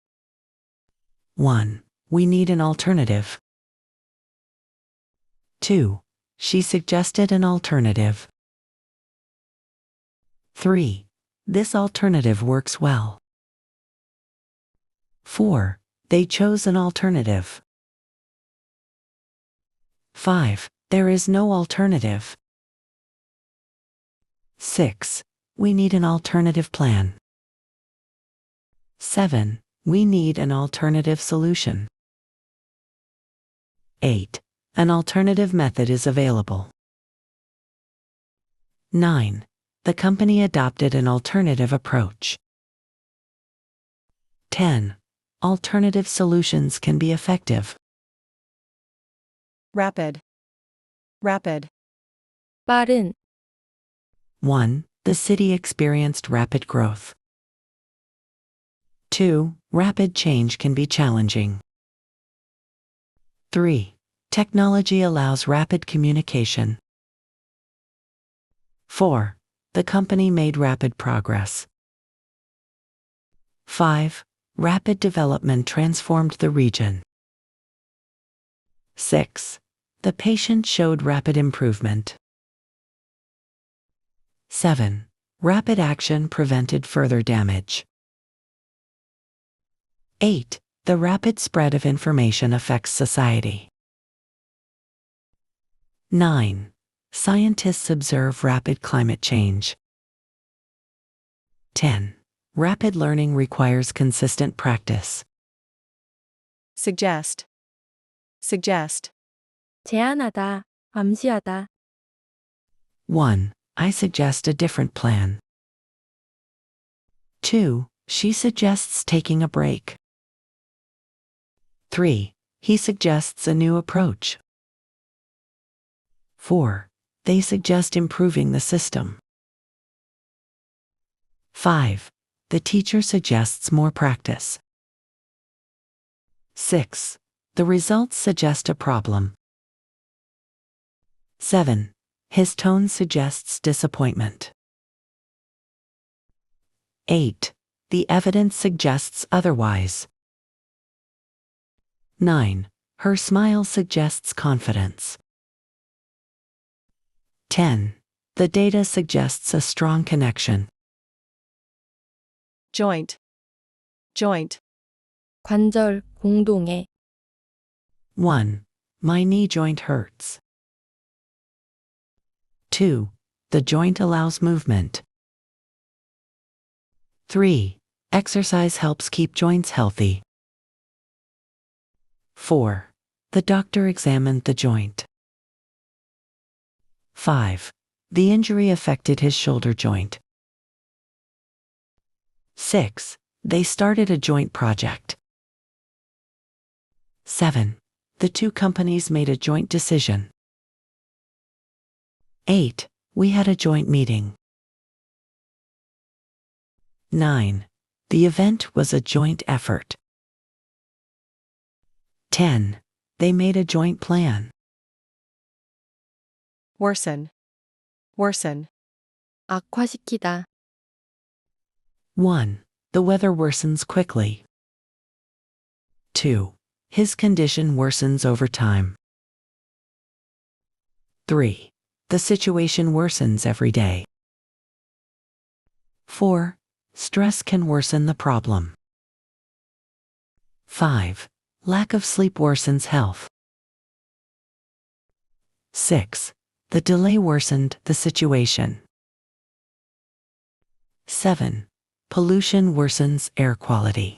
1. We need an alternative. 2. She suggested an alternative. 3. This alternative works well. 4. They chose an alternative. 5. There is no alternative. 6. We need an alternative plan. 7. We need an alternative solution. 8. An alternative method is available. 9. The company adopted an alternative approach. 10. Alternative solutions can be effective. Rapid. Rapid. 빠른, 1. The city experienced rapid growth. 2. Rapid change can be challenging. 3. Technology allows rapid communication. 4. The company made rapid progress. 5. Rapid development transformed the region. 6. The patient showed rapid improvement. 7. Rapid action prevented further damage. 8. The rapid spread of information affects society. 9. Scientists observe rapid climate change. 10. Rapid learning requires consistent practice. Suggest. Suggest. 제안하다, 암시하다. 1. I suggest a different plan. 2. She suggests taking a break. 3. He suggests a new approach. 4. They suggest improving the system. 5. The teacher suggests more practice. 6. The results suggest a problem. 7. His tone suggests disappointment. 8. The evidence suggests otherwise. 9. Her smile suggests confidence. 10. The data suggests a strong connection. joint, joint, 관절, 공동의. 1. My knee joint hurts. 2. The joint allows movement. 3. Exercise helps keep joints healthy. 4. The doctor examined the joint. 5. The injury affected his shoulder joint. 6. They started a joint project. 7. The two companies made a joint decision. 8. We had a joint meeting. 9. The event was a joint effort. 10. They made a joint plan. worsen, worsen, 악화시키다. 1. The weather worsens quickly. 2. His condition worsens over time. 3. The situation worsens every day. 4. Stress can worsen the problem. 5. Lack of sleep worsens health. 6. The delay worsened the situation. 7. Pollution worsens air quality.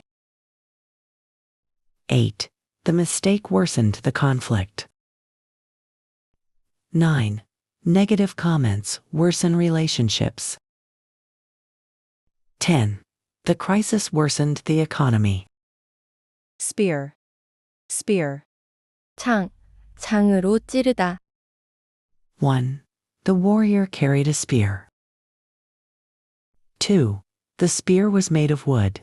8. The mistake worsened the conflict. 9. Negative comments worsen relationships. 10. The crisis worsened the economy. spear, spear, 창, 창으로 찌르다. 1. The warrior carried a spear. 2. The spear was made of wood.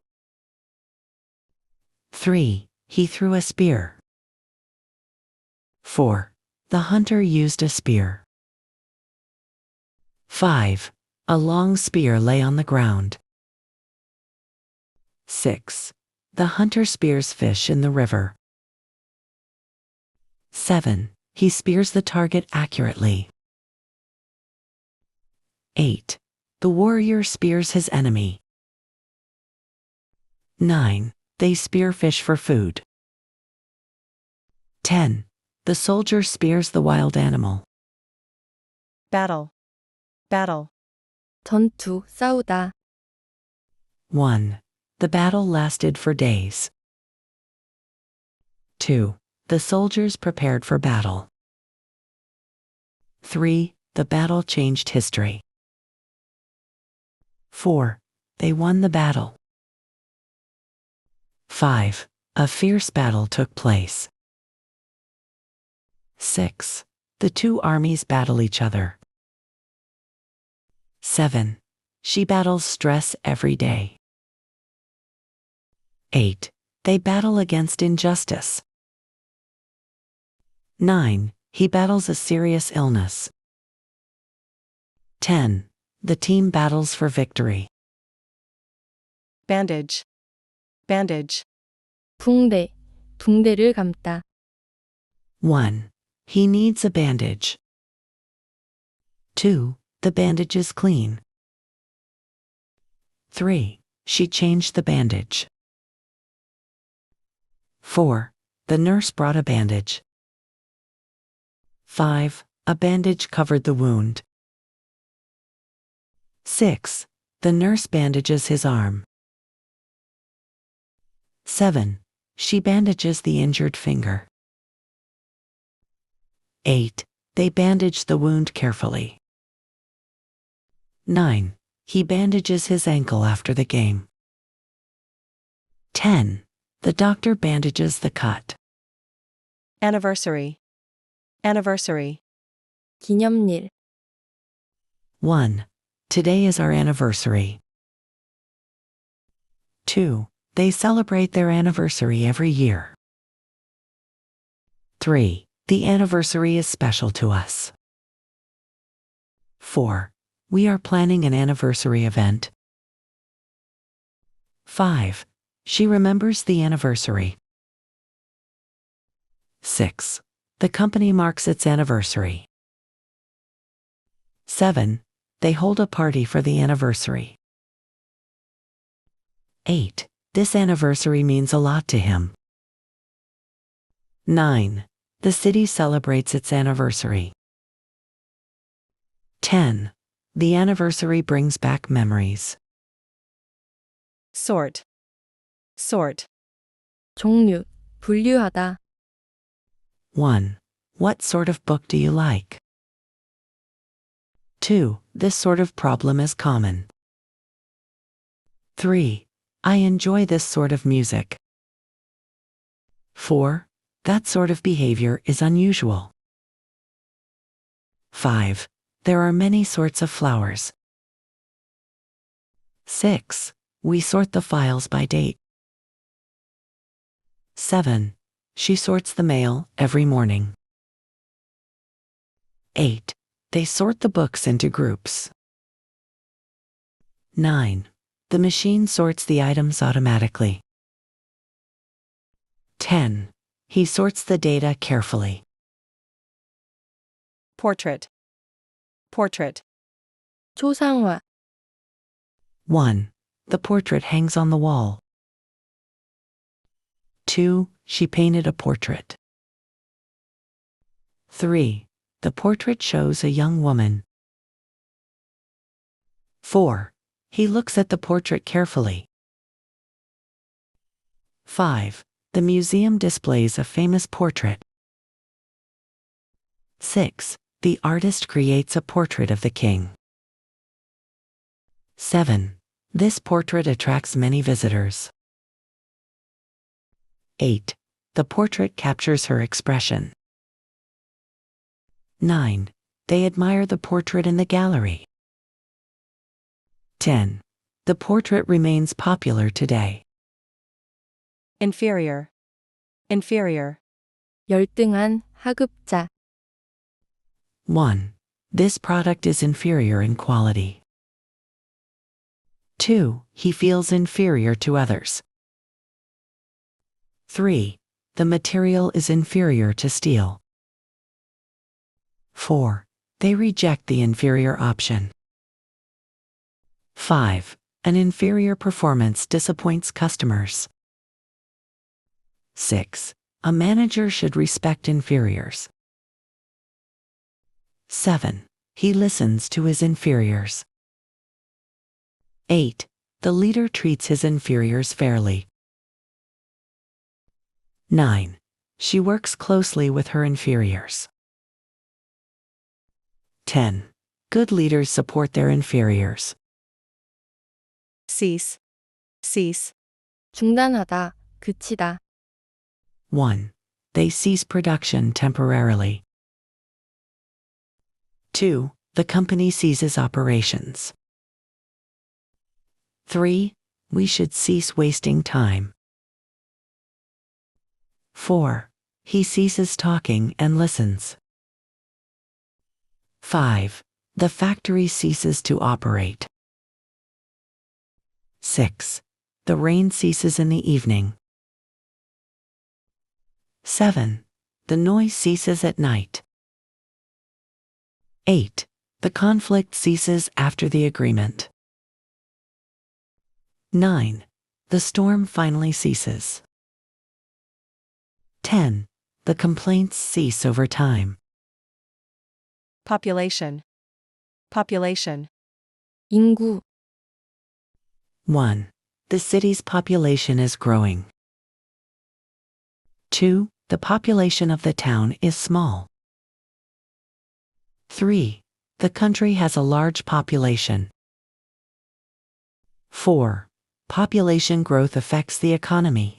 3. He threw a spear. 4. The hunter used a spear. 5. A long spear lay on the ground. 6. The hunter spears fish in the river. 7. He spears the target accurately. 8. The warrior spears his enemy. 9. They spear fish for food. 10. The soldier spears the wild animal. battle, battle, 전투, 싸우다. 1. The battle lasted for days. 2. The soldiers prepared for battle. 3. The battle changed history. 4. They won the battle. 5. A fierce battle took place. 6. The two armies battle each other. 7. She battles stress every day. 8. They battle against injustice. 9. He battles a serious illness. 10. The team battles for victory. bandage, bandage, 붕대, 붕대를 감다. 1. He needs a bandage. 2. The bandage is clean. 3. She changed the bandage. 4. The nurse brought a bandage. 5. A bandage covered the wound. 6. The nurse bandages his arm. 7. She bandages the injured finger. 8. They bandage the wound carefully. 9. He bandages his ankle after the game. 10. The doctor bandages the cut. Anniversary. Anniversary. 기념일. 1. Today is our anniversary. 2. They celebrate their anniversary every year. 3. The anniversary is special to us. 4. We are planning an anniversary event. 5. She remembers the anniversary. 6. The company marks its anniversary. 7. They hold a party for the anniversary. 8. This anniversary means a lot to him. 9. The city celebrates its anniversary. 10. The anniversary brings back memories. Sort. Sort. 종류, 분류하다. 1. What sort of book do you like? 2. This sort of problem is common. 3. I enjoy this sort of music. 4. That sort of behavior is unusual. 5. There are many sorts of flowers. 6. We sort the files by date. 7. She sorts the mail every morning. 8. They sort the books into groups. 9. The machine sorts the items automatically. 10. He sorts the data carefully. Portrait. Portrait. 초상화. 1. The portrait hangs on the wall. 2. She painted a portrait. 3. The portrait shows a young woman. 4. He looks at the portrait carefully. 5. The museum displays a famous portrait. 6. The artist creates a portrait of the king. 7. This portrait attracts many visitors. 8. The portrait captures her expression. 9. They admire the portrait in the gallery. 10. The portrait remains popular today. Inferior. Inferior. 열등한, 하급자. 1. This product is inferior in quality. 2. He feels inferior to others. 3. The material is inferior to steel. 4. They reject the inferior option. 5. An inferior performance disappoints customers. 6. A manager should respect inferiors. 7. He listens to his inferiors. 8. The leader treats his inferiors fairly. 9. She works closely with her inferiors. 10. Good leaders support their inferiors. Cease. Cease. 중단하다, 그치다. 1. They cease production temporarily. 2. The company ceases operations. 3. We should cease wasting time. 4. He ceases talking and listens. 5. The factory ceases to operate. 6. The rain ceases in the evening. 7. The noise ceases at night. 8. The conflict ceases after the agreement. 9. The storm finally ceases. 10. The complaints cease over time. Population. Population. 인구. 1. The city's population is growing. 2. The population of the town is small. 3. The country has a large population. 4. Population growth affects the economy.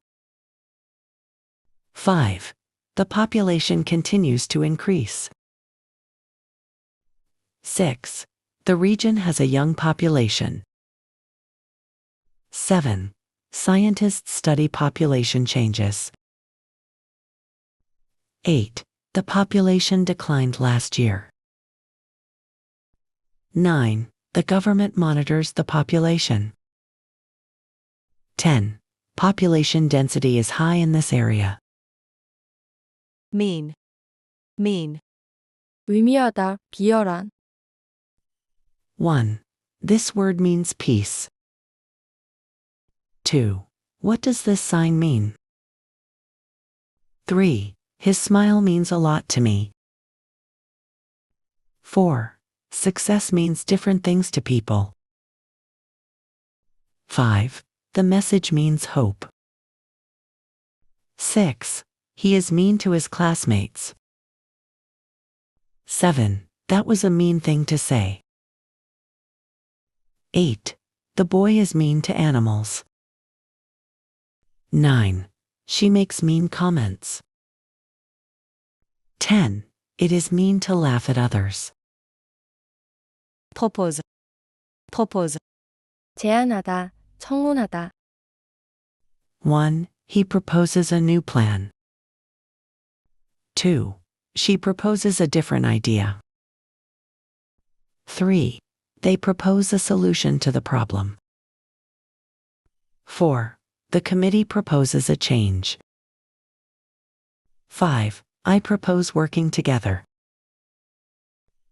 5. The population continues to increase. 6. The region has a young population. 7. Scientists study population changes. 8. The population declined last year. 9. The government monitors the population. 10. Population density is high in this area. Mean. Mean. 의미하다, 비열한. 1. This word means peace. 2. What does this sign mean? 3. His smile means a lot to me. 4. Success means different things to people. 5. The message means hope. 6. He is mean to his classmates. 7. That was a mean thing to say. 8. The boy is mean to animals. 9. She makes mean comments. 10. It is mean to laugh at others. Propose. Propose. 제안하다, 청혼하다. 1. He proposes a new plan. 2. She proposes a different idea. 3. They propose a solution to the problem. 4. The committee proposes a change. 5. I propose working together.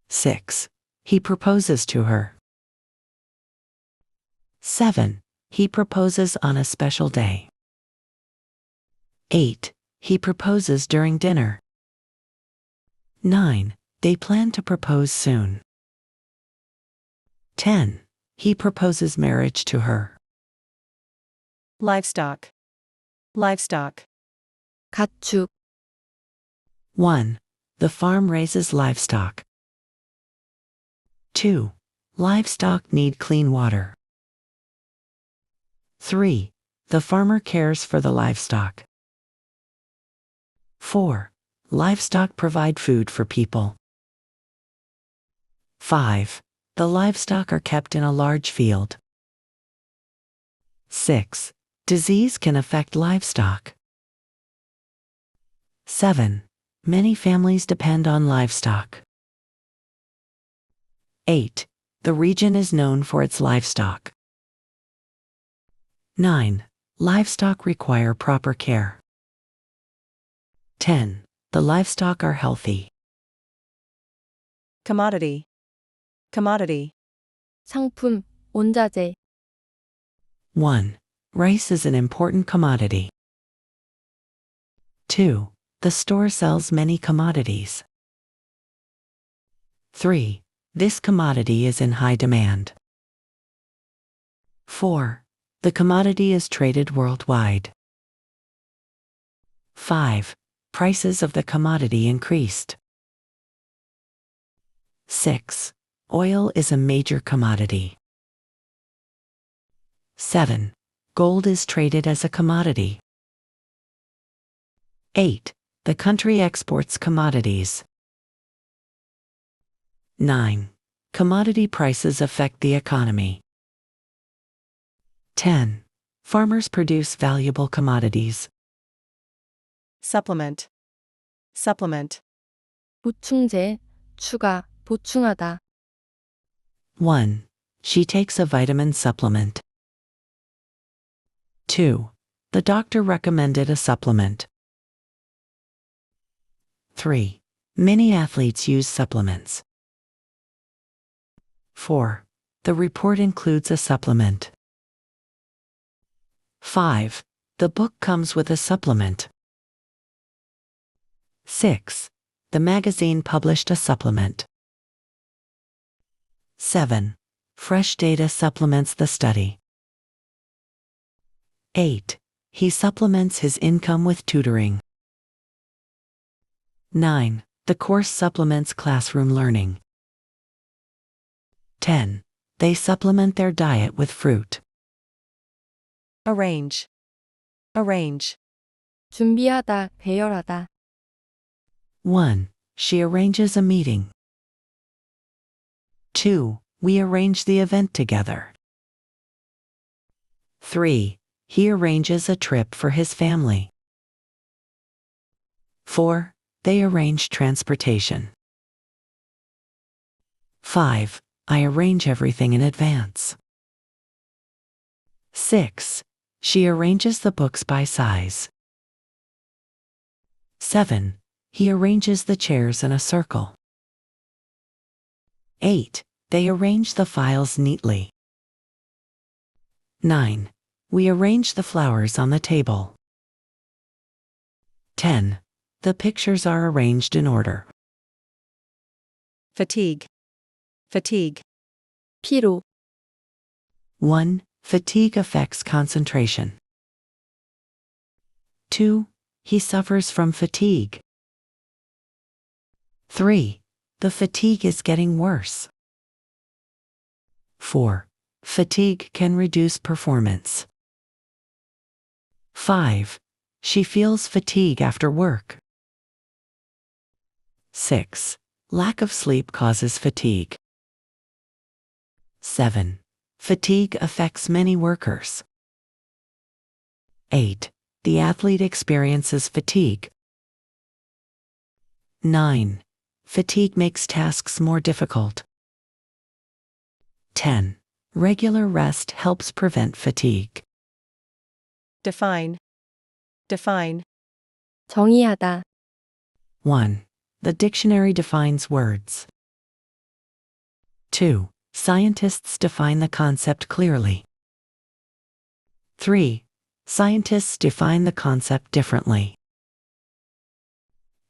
6. He proposes to her. 7. He proposes on a special day. 8. He proposes during dinner. 9. They plan to propose soon. 10. He proposes marriage to her. Livestock. Livestock. 가축. 1. The farm raises livestock. 2. Livestock need clean water. 3. The farmer cares for the livestock. 4. Livestock provide food for people. 5. The livestock are kept in a large field. 6. Disease can affect livestock. 7. Many families depend on livestock. 8. The region is known for its livestock. 9. Livestock require proper care. 10. The livestock are healthy. Commodity. Commodity. 상품, 원자재. 1. Rice is an important commodity. 2. The store sells many commodities. 3. This commodity is in high demand. 4. The commodity is traded worldwide. 5. Prices of the commodity increased. 6. Oil is a major commodity. 7. Gold is traded as a commodity. 8. The country exports commodities. 9. Commodity prices affect the economy. 10. Farmers produce valuable commodities. Supplement. Supplement. 보충제, 추가, 보충하다. 1. She takes a vitamin supplement. 2. The doctor recommended a supplement. 3. Many athletes use supplements. 4. The report includes a supplement. 5. The book comes with a supplement. 6. The magazine published a supplement. 7. Fresh data supplements the study. 8. He supplements his income with tutoring. 9. The course supplements classroom learning. 10. They supplement their diet with fruit. arrange, arrange. 준비하다, 배열하다. 1. She arranges a meeting. 2. We arrange the event together. 3. He arranges a trip for his family. 4. They arrange transportation. 5. I arrange everything in advance. 6. She arranges the books by size. 7. He arranges the chairs in a circle. 8. They arrange the files neatly. 9. We arrange the flowers on the table. 10. The pictures are arranged in order. Fatigue, fatigue. 피로, 1. Fatigue affects concentration. 2. He suffers from fatigue. 3. The fatigue is getting worse. 4. Fatigue can reduce performance. 5. She feels fatigue after work. 6. Lack of sleep causes fatigue. 7. Fatigue affects many workers. 8. The athlete experiences fatigue. 9. Fatigue makes tasks more difficult. 10. Regular rest helps prevent fatigue. Define, define. 정의하다. 1. The dictionary defines words. 2. Scientists define the concept clearly. 3. Scientists define the concept differently.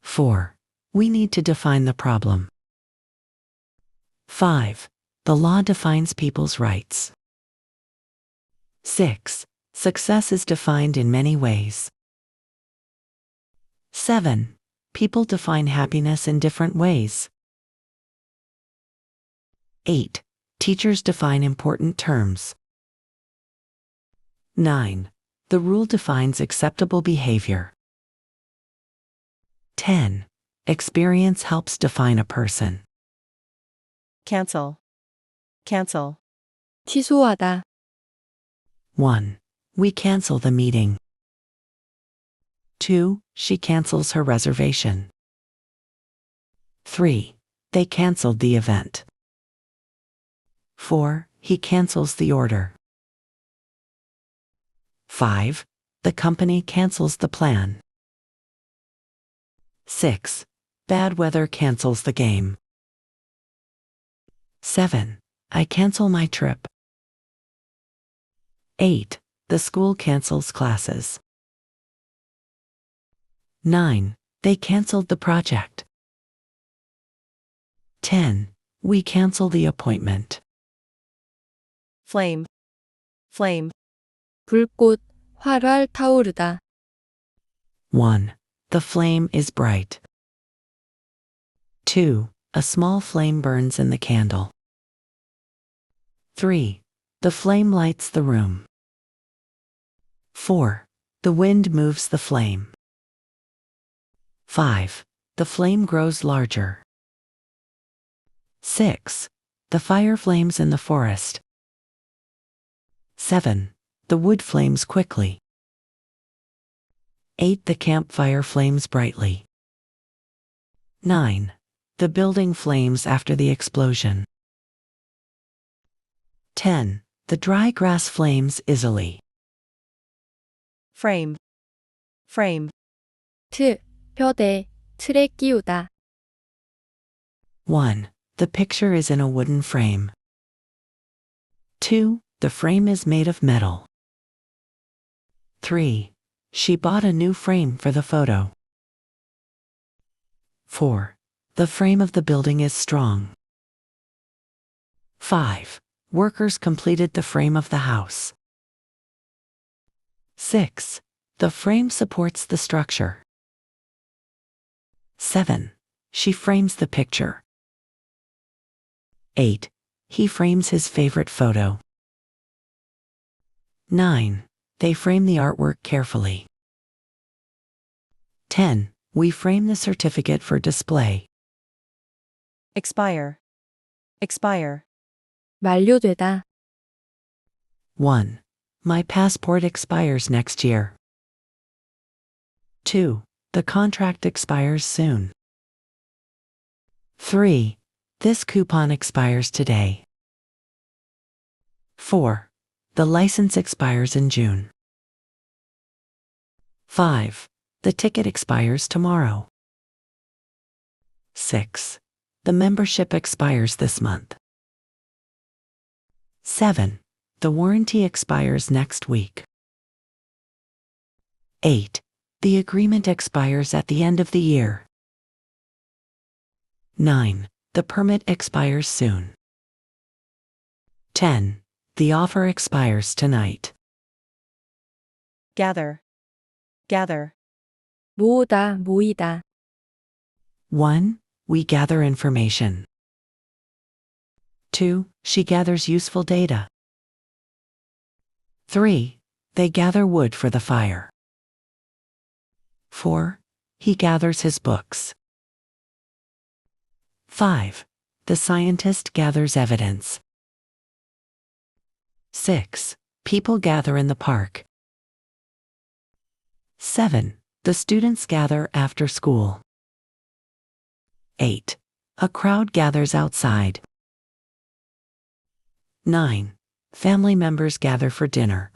4. We need to define the problem. 5. The law defines people's rights. 6. Success is defined in many ways. 7. People define happiness in different ways. 8. Teachers define important terms. 9. The rule defines acceptable behavior. 10. Experience helps define a person. Cancel, cancel. 취소하다. 1. We cancel the meeting. 2. She cancels her reservation. 3. They canceled the event. 4. He cancels the order. 5. The company cancels the plan. 6. Bad weather cancels the game. 7. I cancel my trip. 8. The school cancels classes. 9. They canceled the project. 10. We cancel the appointment. Flame, flame. 불꽃, 활활 타오르다. 1. The flame is bright. 2. A small flame burns in the candle. 3. The flame lights the room. 4. The wind moves the flame. 5. The flame grows larger. 6. The fire flames in the forest. 7. The wood flames quickly. 8. The campfire flames brightly. 9. The building flames after the explosion. 10. The dry grass flames easily. Frame, frame. 트, 뼈대, 틀에 끼우다. 1. The picture is in a wooden frame. 2. The frame is made of metal. 3. She bought a new frame for the photo. 4. The frame of the building is strong. 5. Workers completed the frame of the house. 6. The frame supports the structure. 7. She frames the picture. 8. He frames his favorite photo. 9. They frame the artwork carefully. 10. We frame the certificate for display. expire, expire, 만료되다. 1. My passport expires next year. 2. The contract expires soon. 3. This coupon expires today. 4. The license expires in June. 5. The ticket expires tomorrow. 6. The membership expires this month. 7. The warranty expires next week. 8. The agreement expires at the end of the year. 9. The permit expires soon. 10. The offer expires tonight. gather, gather, 모으다, 모이다. 1. We gather information. 2. She gathers useful data. 3. They gather wood for the fire. 4. He gathers his books. 5. The scientist gathers evidence. 6. People gather in the park. 7. The students gather after school. 8. A crowd gathers outside. 9. Family members gather for dinner.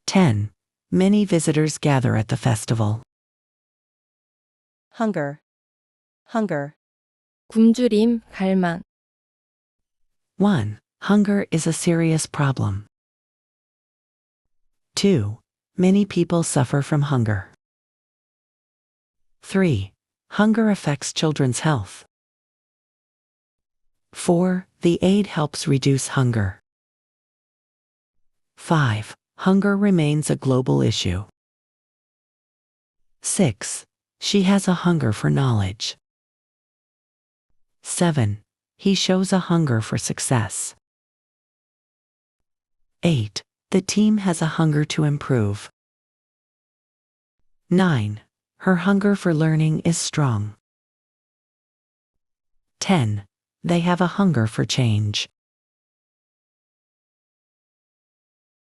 10. Many visitors gather at the festival. hunger, hunger, 굶주림, 갈망. 1. Hunger is a serious problem. 2. Many people suffer from hunger. 3. Hunger affects children's health. 4. The aid helps reduce hunger. 5. Hunger remains a global issue. 6. She has a hunger for knowledge. 7. He shows a hunger for success. 8. The team has a hunger to improve. 9. Her hunger for learning is strong. 10. They have a hunger for change.